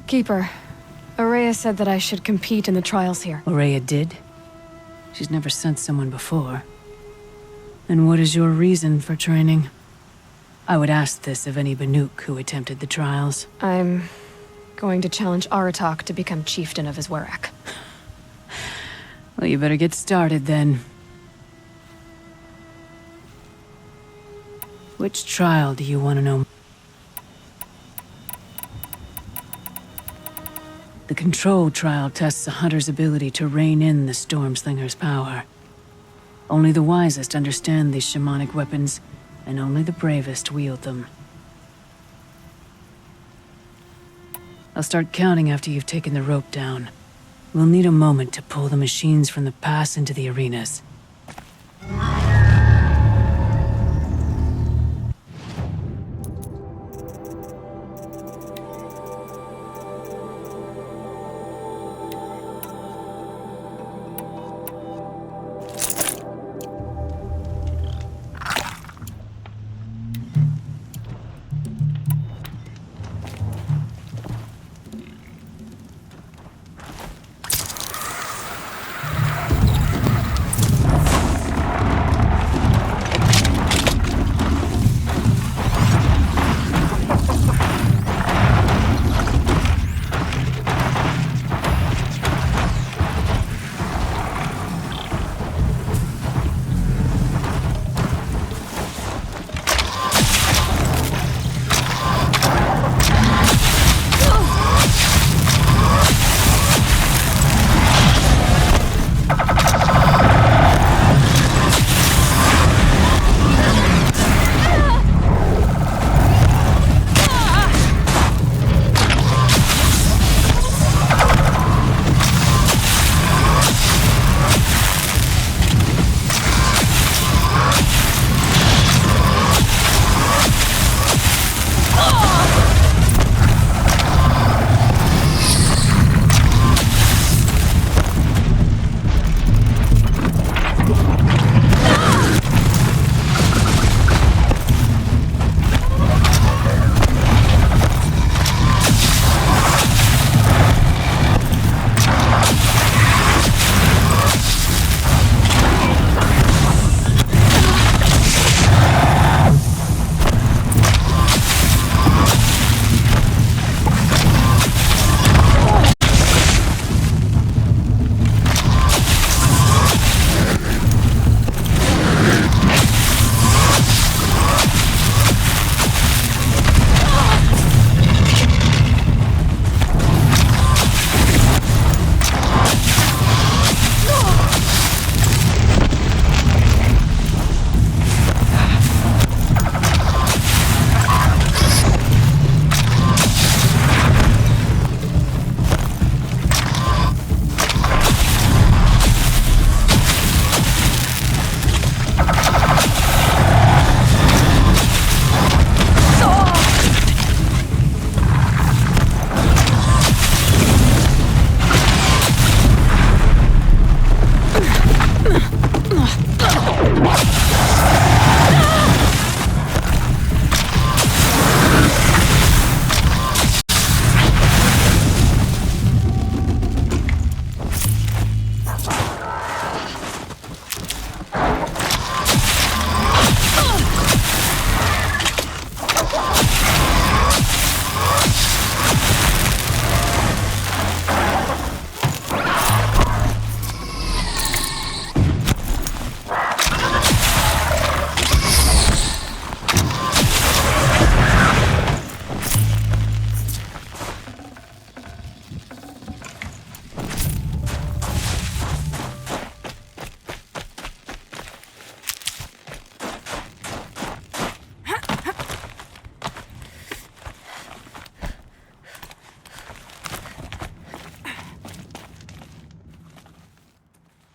Keeper, Araya said that I should compete in the trials here.
Araya did? She's never sent someone before. And what is your reason for training? I would ask this of any Banuk who attempted the trials.
I'm going to challenge Aratak to become chieftain of Izwerak.
Well, you better get started then. Which trial do you want to know? The Control trial tests a hunter's ability to rein in the Stormslinger's power. Only the wisest understand these shamanic weapons, and only the bravest wield them. I'll start counting after you've taken the rope down. We'll need a moment to pull the machines from the pass into the arenas.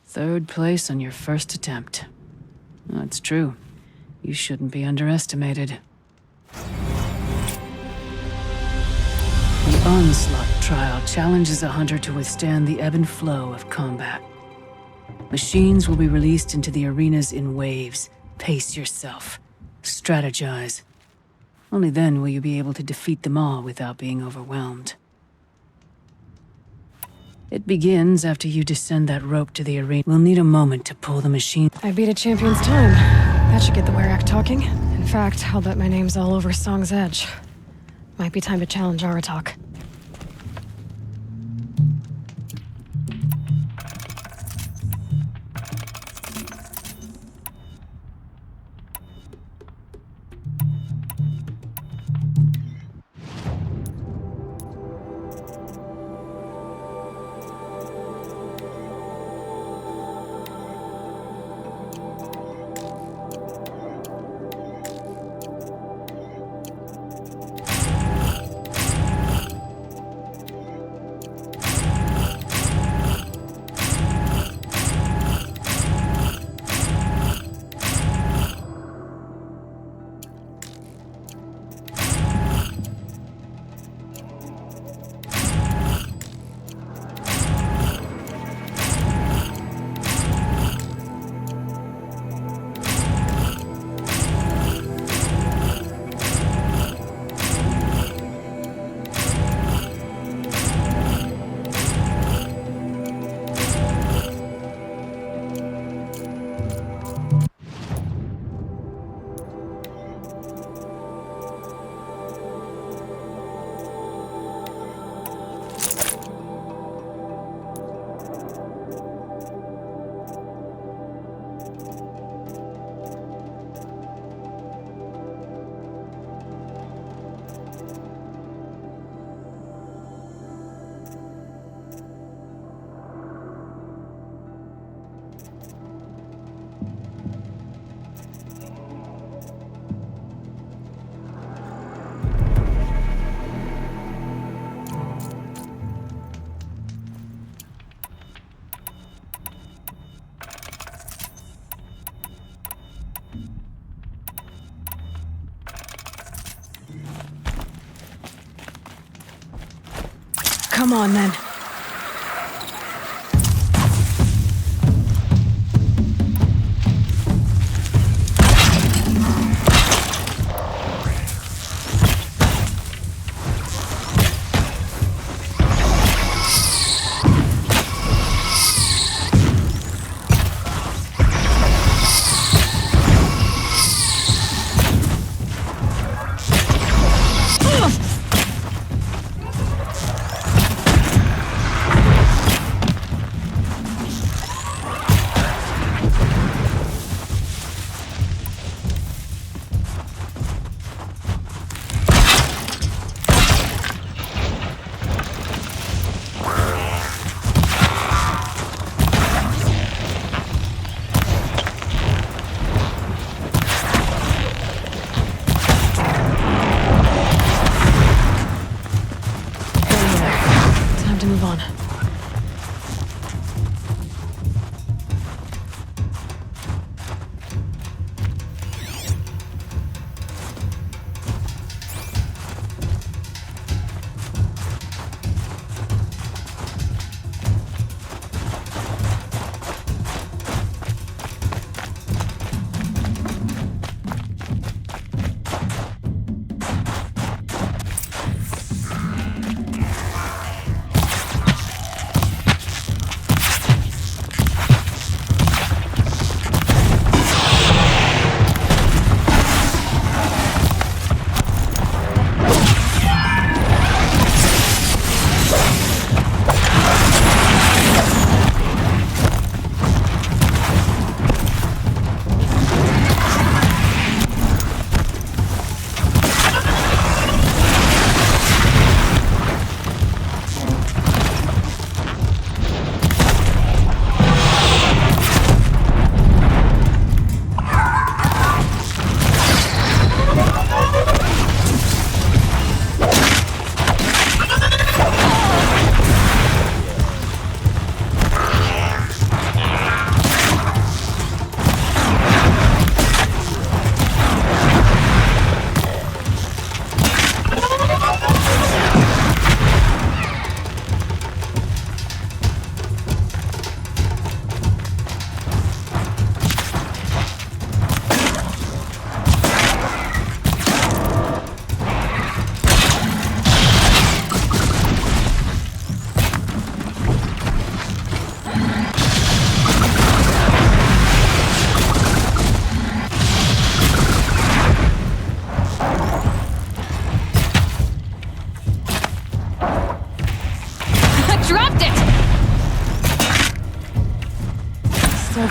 Third place on your first attempt. That's true. You shouldn't be underestimated. The Onslaught trial challenges a hunter to withstand the ebb and flow of combat. Machines will be released into the arenas in waves. Pace yourself. Strategize. Only then will you be able to defeat them all without being overwhelmed. It begins after you descend that rope to the arena. We'll need a moment to pull the machine.
I beat a champion's time. That should get the Werak talking. In fact, I'll bet my name's all over Song's Edge. Might be time to challenge Aratak. Come on, then.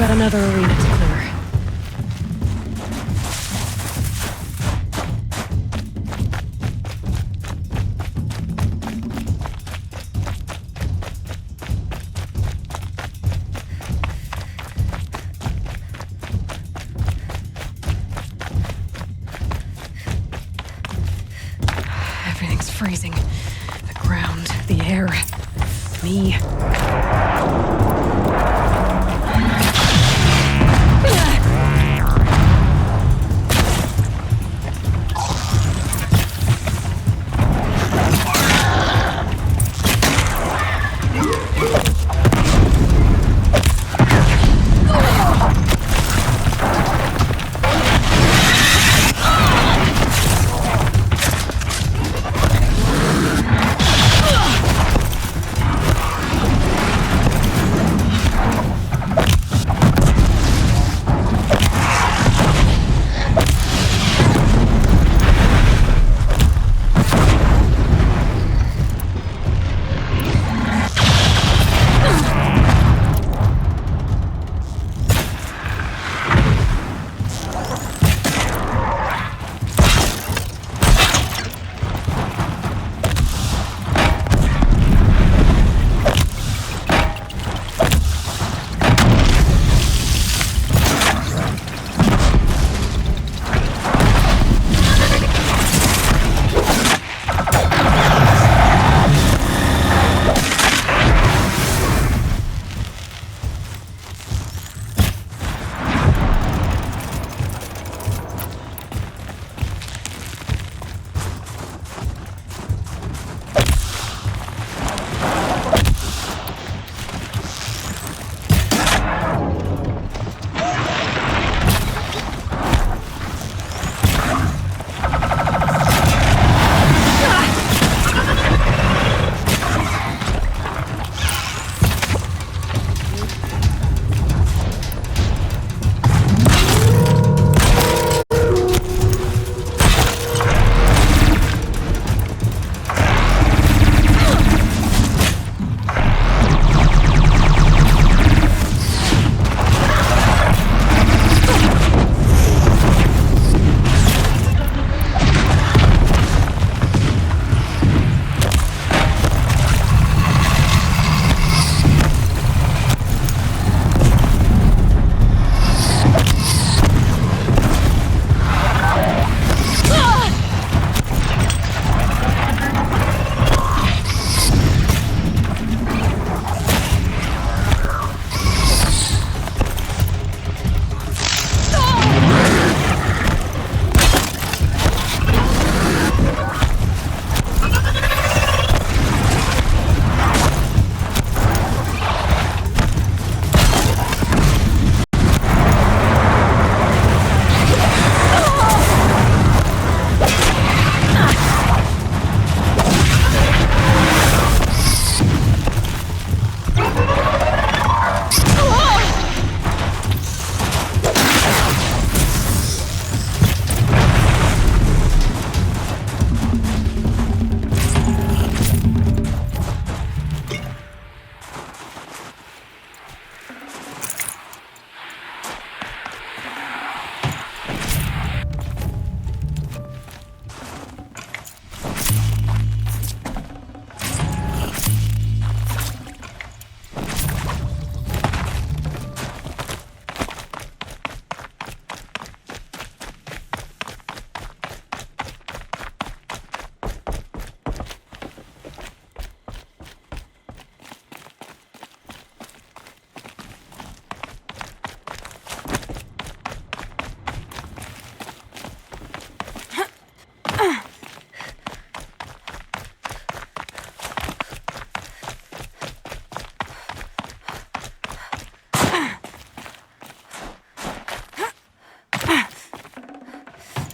got another arena to clear. Everything's freezing. The ground, the air, me.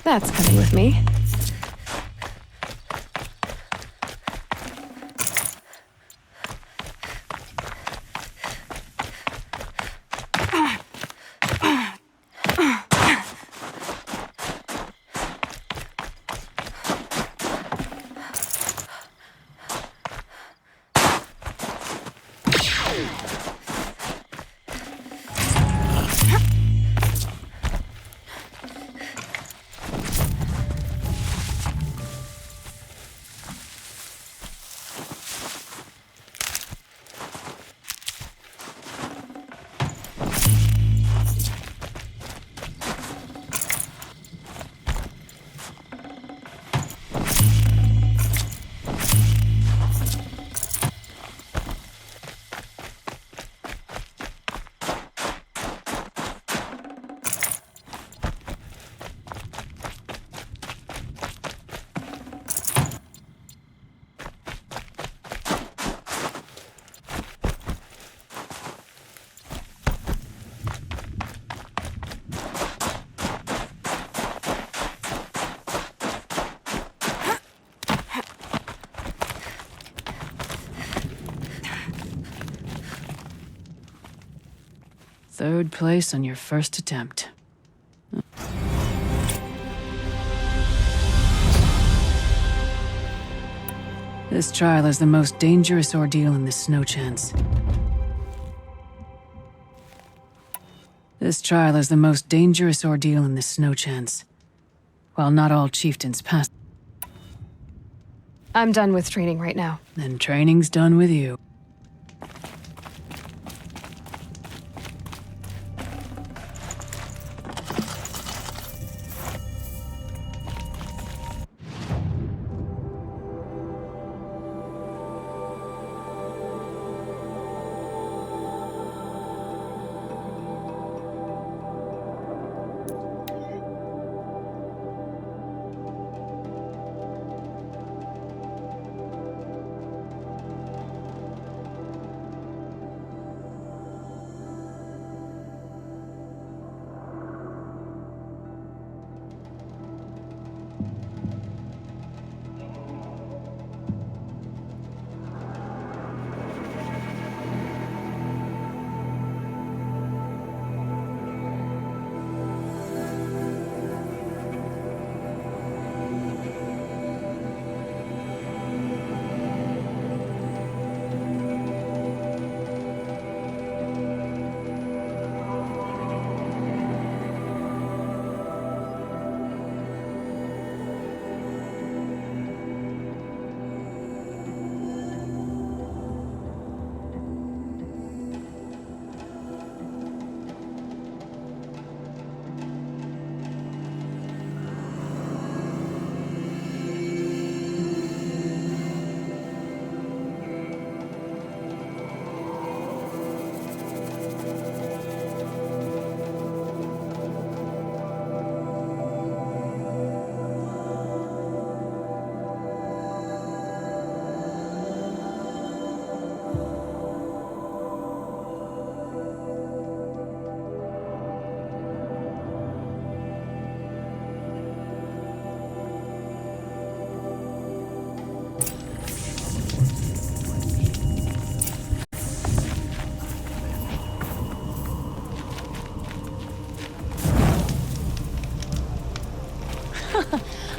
That's coming with me.
3rd place on your first attempt. This trial is the most dangerous ordeal in the Snow Chance. This trial is the most dangerous ordeal in the Snow Chance. While not all chieftains pass,
I'm done with training right now.
then training's done with you.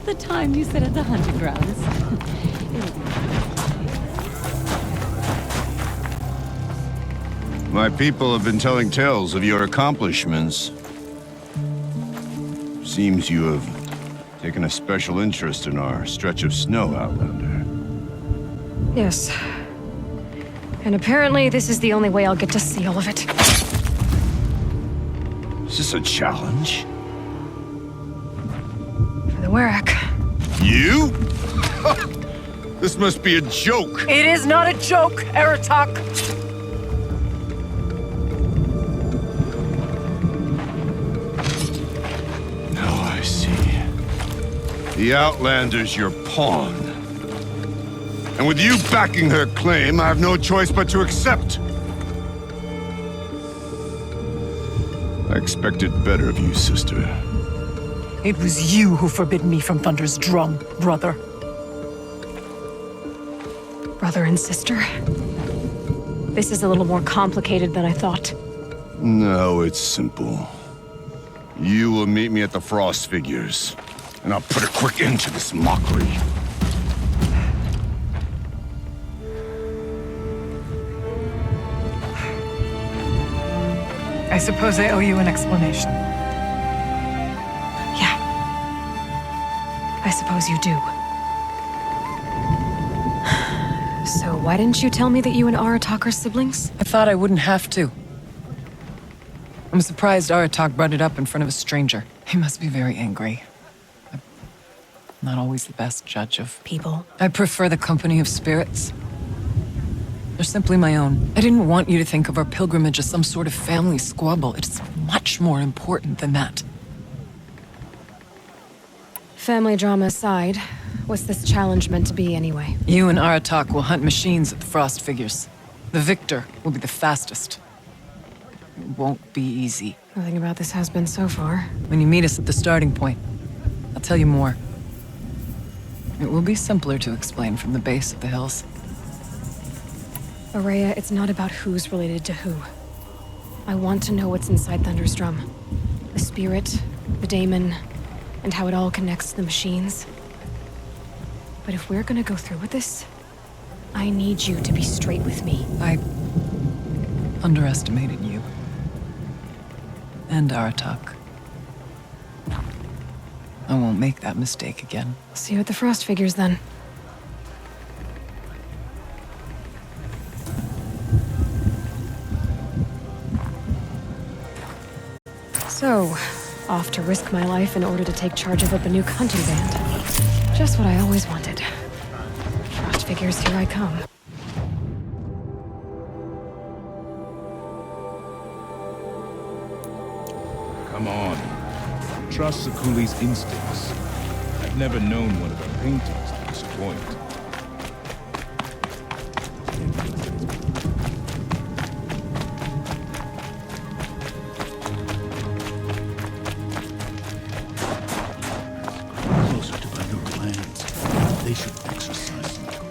The time you sit at the hunting grounds.
My people have been telling tales of your accomplishments. Seems you have taken a special interest in our stretch of snow, Outlander.
Yes. And apparently this is the only way I'll get to see all of it.
Is this a challenge?
For the Werak.
You? This must be a joke.
It is not a joke, Aratak.
Now I see. The Outlander's your pawn. And with you backing her claim, I have no choice but to accept. I expected better of you, sister.
It was you who forbid me from Thunder's drum, brother.
Brother and sister? This is a little more complicated than I thought.
No, it's simple. You will meet me at the Frost Figures, and I'll put a quick end to this mockery.
I suppose I owe you an explanation.
I suppose you do. So why didn't you tell me that you and Aratak are siblings?
I thought I wouldn't have to. I'm surprised Aratak brought it up in front of a stranger. He must be very angry. I'm not always the best judge of
people.
I prefer the company of spirits. They're simply my own. I didn't want you to think of our pilgrimage as some sort of family squabble. It's much more important than that.
Family drama aside, what's this challenge meant to be anyway?
You and Aratak will hunt machines at the Frost Figures. The victor will be the fastest. It won't be easy.
Nothing about this has been so far.
When you meet us at the starting point, I'll tell you more. It will be simpler to explain from the base of the hills.
Ourea, it's not about who's related to who. I want to know what's inside Thunderstrom. The spirit, the daemon, and how it all connects to the machines. But if we're gonna go through with this, I need you to be straight with me.
I underestimated you. And Aratak. I won't make that mistake again.
See you at the Frost Figures, then. So, off to risk my life in order to take charge of a Banuk hunting band. Just what I always wanted. Frost Figures, here I come.
Come on. Trust Sakuli's instincts. I've never known one of her paintings to disappoint.
Closer to Banuk lands. They should exercise some control.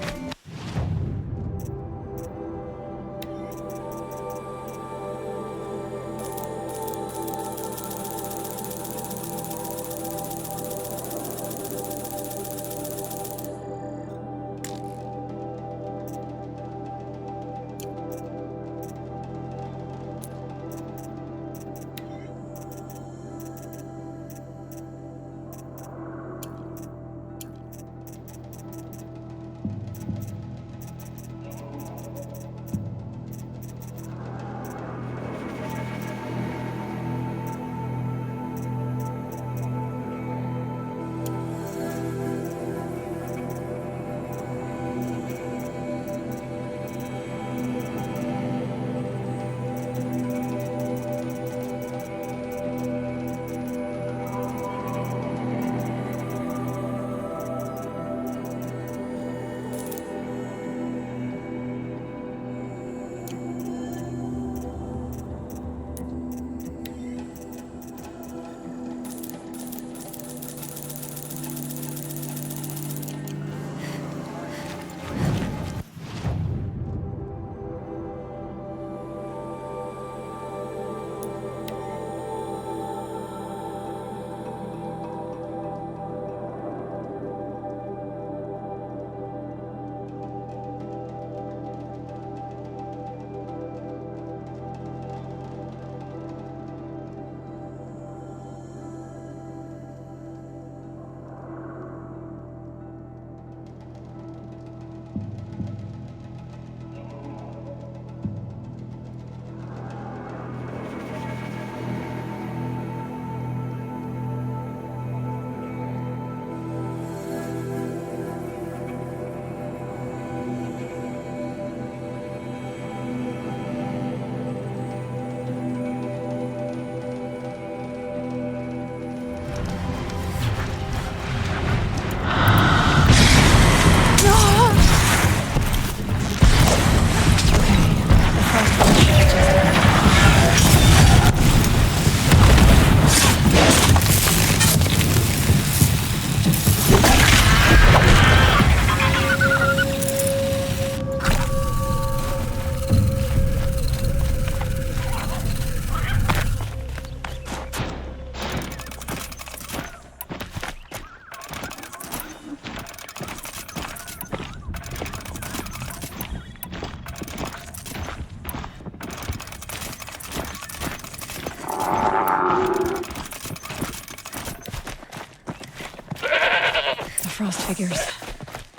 Frost Figures.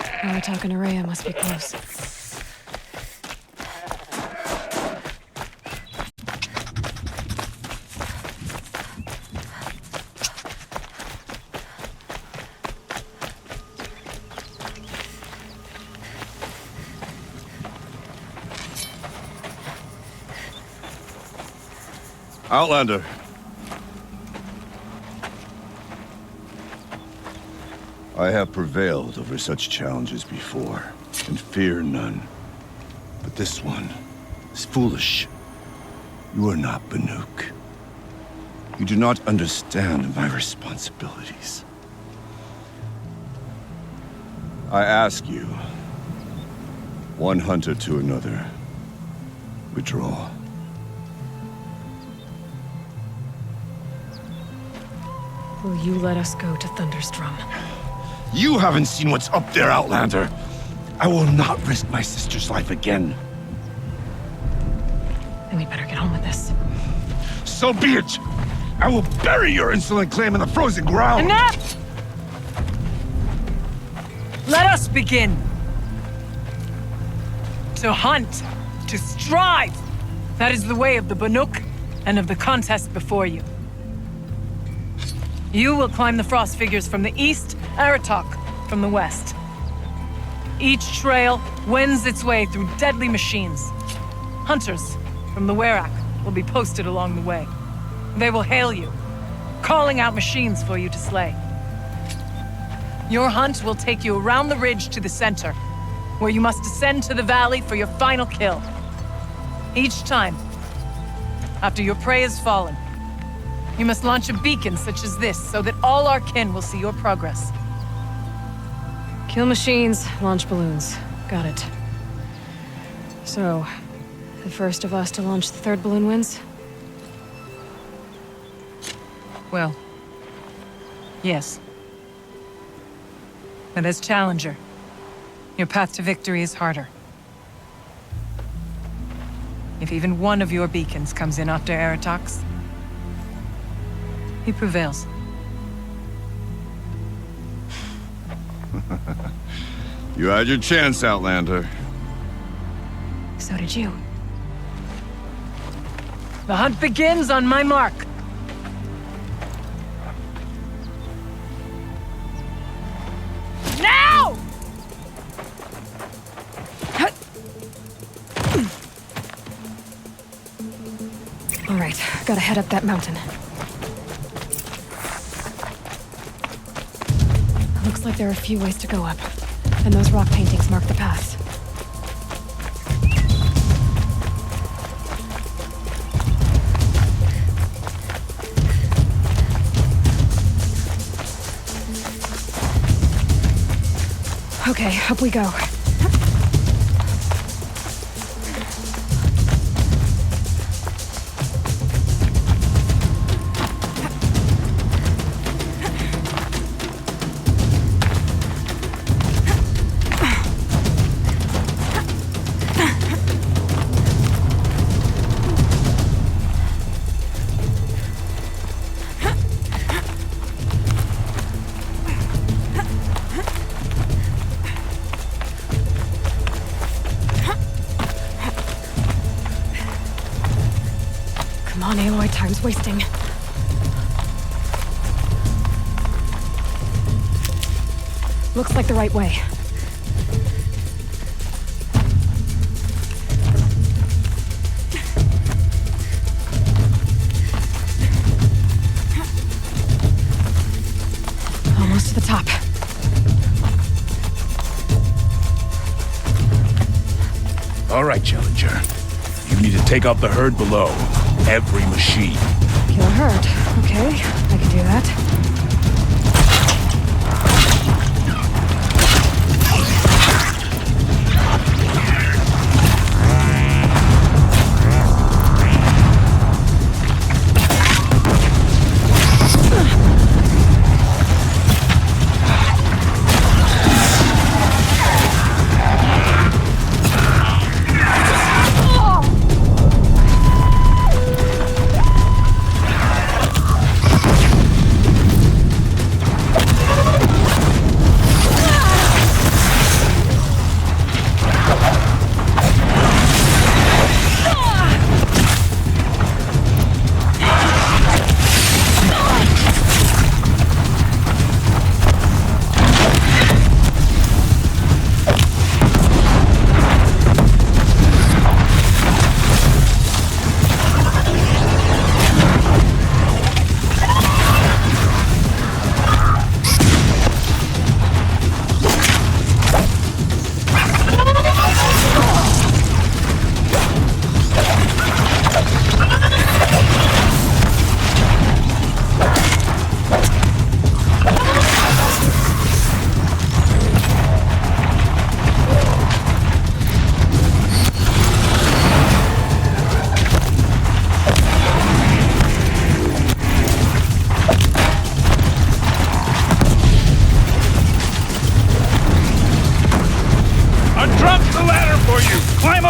Aratak and Araya must be close.
Outlander. I have prevailed over such challenges before, and fear none. But this one is foolish. You are not Banuk. You do not understand my responsibilities. I ask you, one hunter to another, withdraw.
will you let us go to Thunderstrom?
You haven't seen what's up there, Outlander. I will not risk my sister's life again.
Then we'd better get on with this.
So be it! I will bury your insolent claim in the frozen ground!
Enough! Let us begin! To hunt, to strive! That is the way of the Banuk and of the contest before you. You will climb the frost figures from the east, Aratok from the west. Each trail wends its way through deadly machines. Hunters from the Werak will be posted along the way. They will hail you, calling out machines for you to slay. Your hunt will take you around the ridge to the center, where you must descend to the valley for your final kill. Each time, after your prey has fallen, you must launch a beacon such as this so that all our kin will see your progress.
Kill machines, launch balloons. Got it. So, the first of us to launch the third balloon wins?
Well, yes. But as challenger, your path to victory is harder. If even one of your beacons comes in after Aratox, he prevails.
You had your chance, Outlander.
So did you.
The hunt begins on my mark. Now!
All right, gotta head up that mountain. Looks like there are a few ways to go up, and those rock paintings mark the paths. Okay, up we go. Come on, Aloy, time's wasting. Looks like the right way. Almost to the top.
All right, Challenger. You need to take out the herd below. Every machine.
Kill a herd. Okay, I can do that.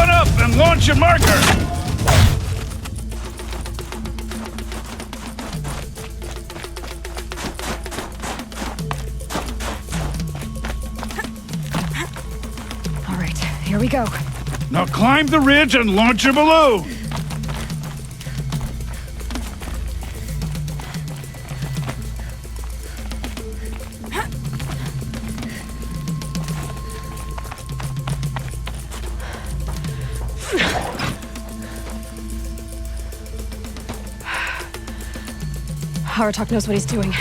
on up and launch your marker!
All right, here we go.
Now climb the ridge and launch your balloon!
Aratak knows what he's doing.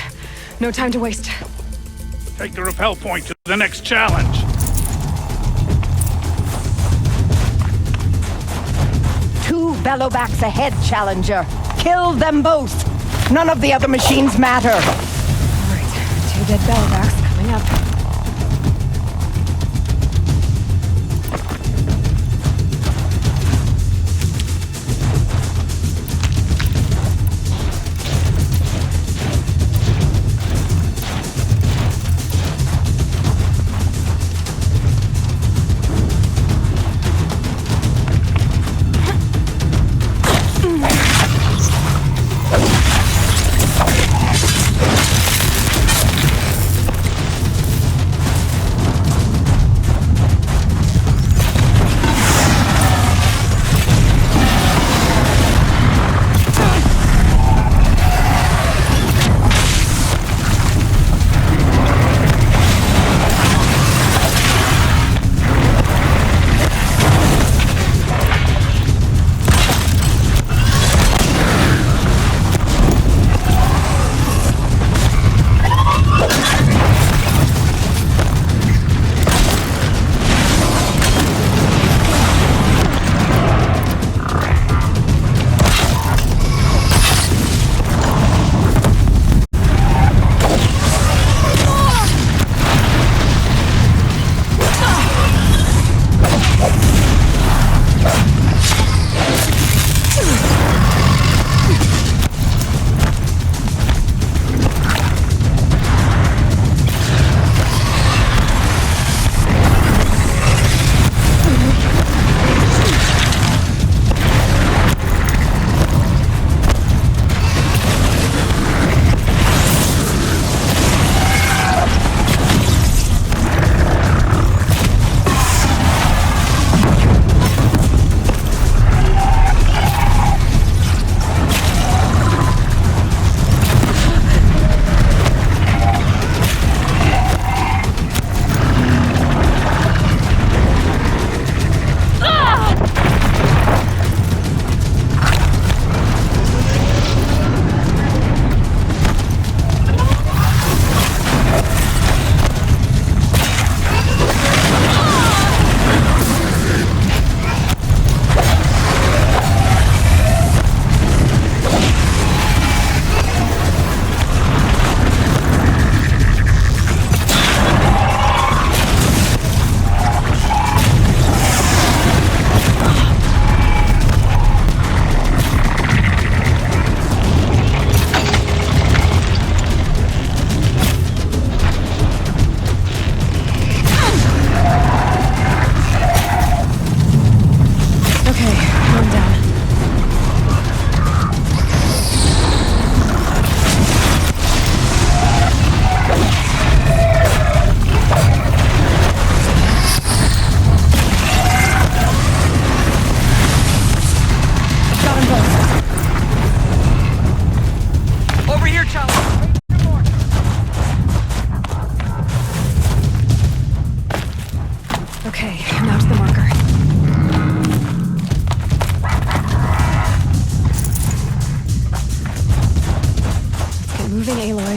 No time to waste.
Take the rappel point to the next challenge.
Two Bellowbacks ahead, Challenger. Kill them both. None of the other machines matter.
All right, 2 dead Bellowbacks coming up.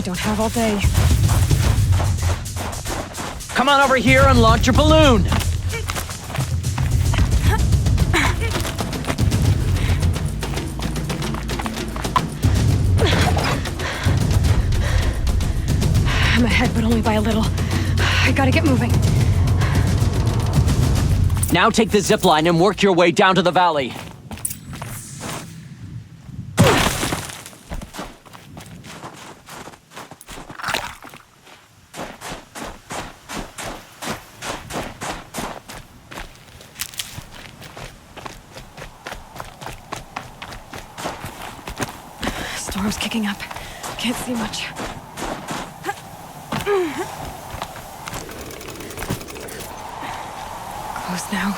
Don't have all day.
Come on over here and launch your balloon!
I'm ahead, but only by a little. I gotta get moving.
Now take the zipline and work your way down to the valley.
storm's kicking up. Can't see much. Close now.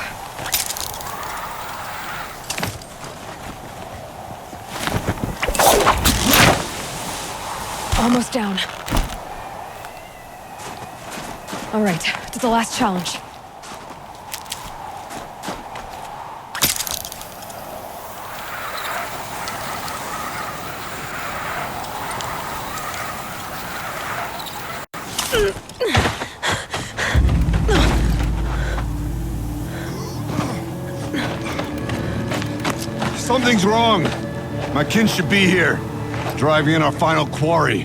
Almost down. All right, to the last challenge.
Something's wrong. My kin should be here, driving in our final quarry.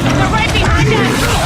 They're right behind us!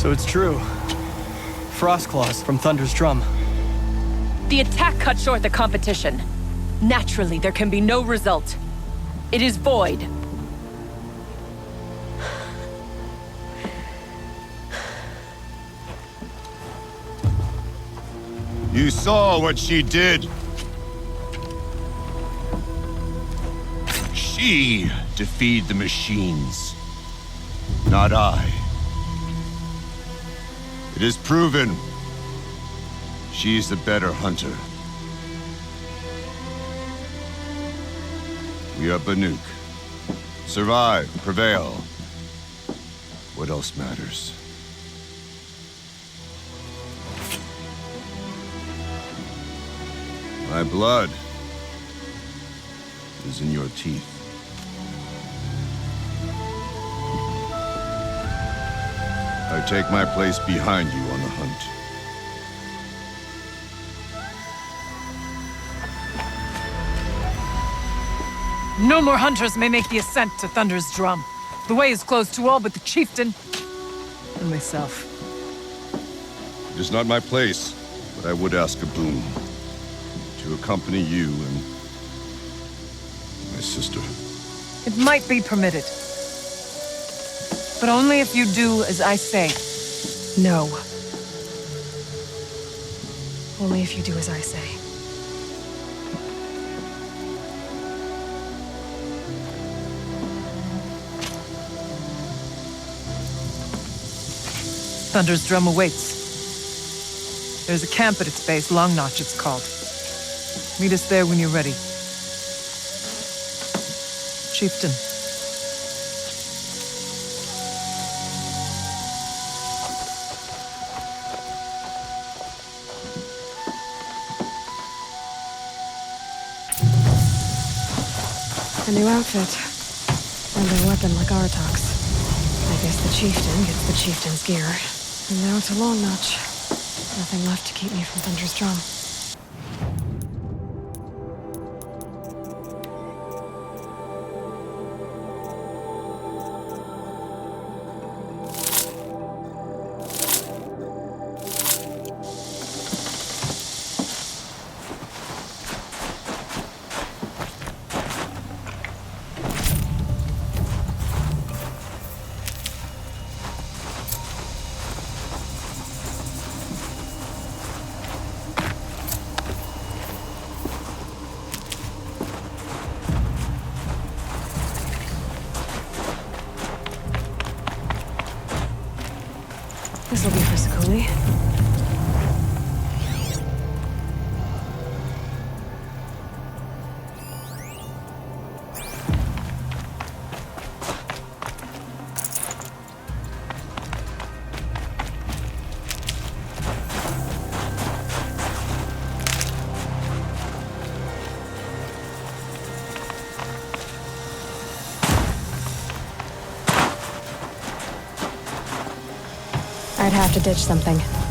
So it's true. Frostclaws from Thunder's drum.
The attack cut short the competition. Naturally, there can be no result. It is void.
You saw what she did. She defeated the machines, not I. It is proven. She's the better hunter. We are Banuk. Survive, prevail. What else matters? My blood is in your teeth. I take my place behind you on the hunt.
No more hunters may make the ascent to Thunder's drum. The way is closed to all but the chieftain and myself.
It is not my place, but I would ask a boon. To accompany you and my sister.
It might be permitted. But only if you do as I say.
No. Only if you do as I say.
Thunder's drum awaits. There's a camp at its base, Long Notch it's called. Meet us there when you're ready. Chieftain.
A new outfit. And a weapon like Artok's. I guess the chieftain gets the chieftain's gear. And now to Long Notch. Nothing left to keep me from Thunder's drum. This'll be for Sakuli. I'd have to ditch something.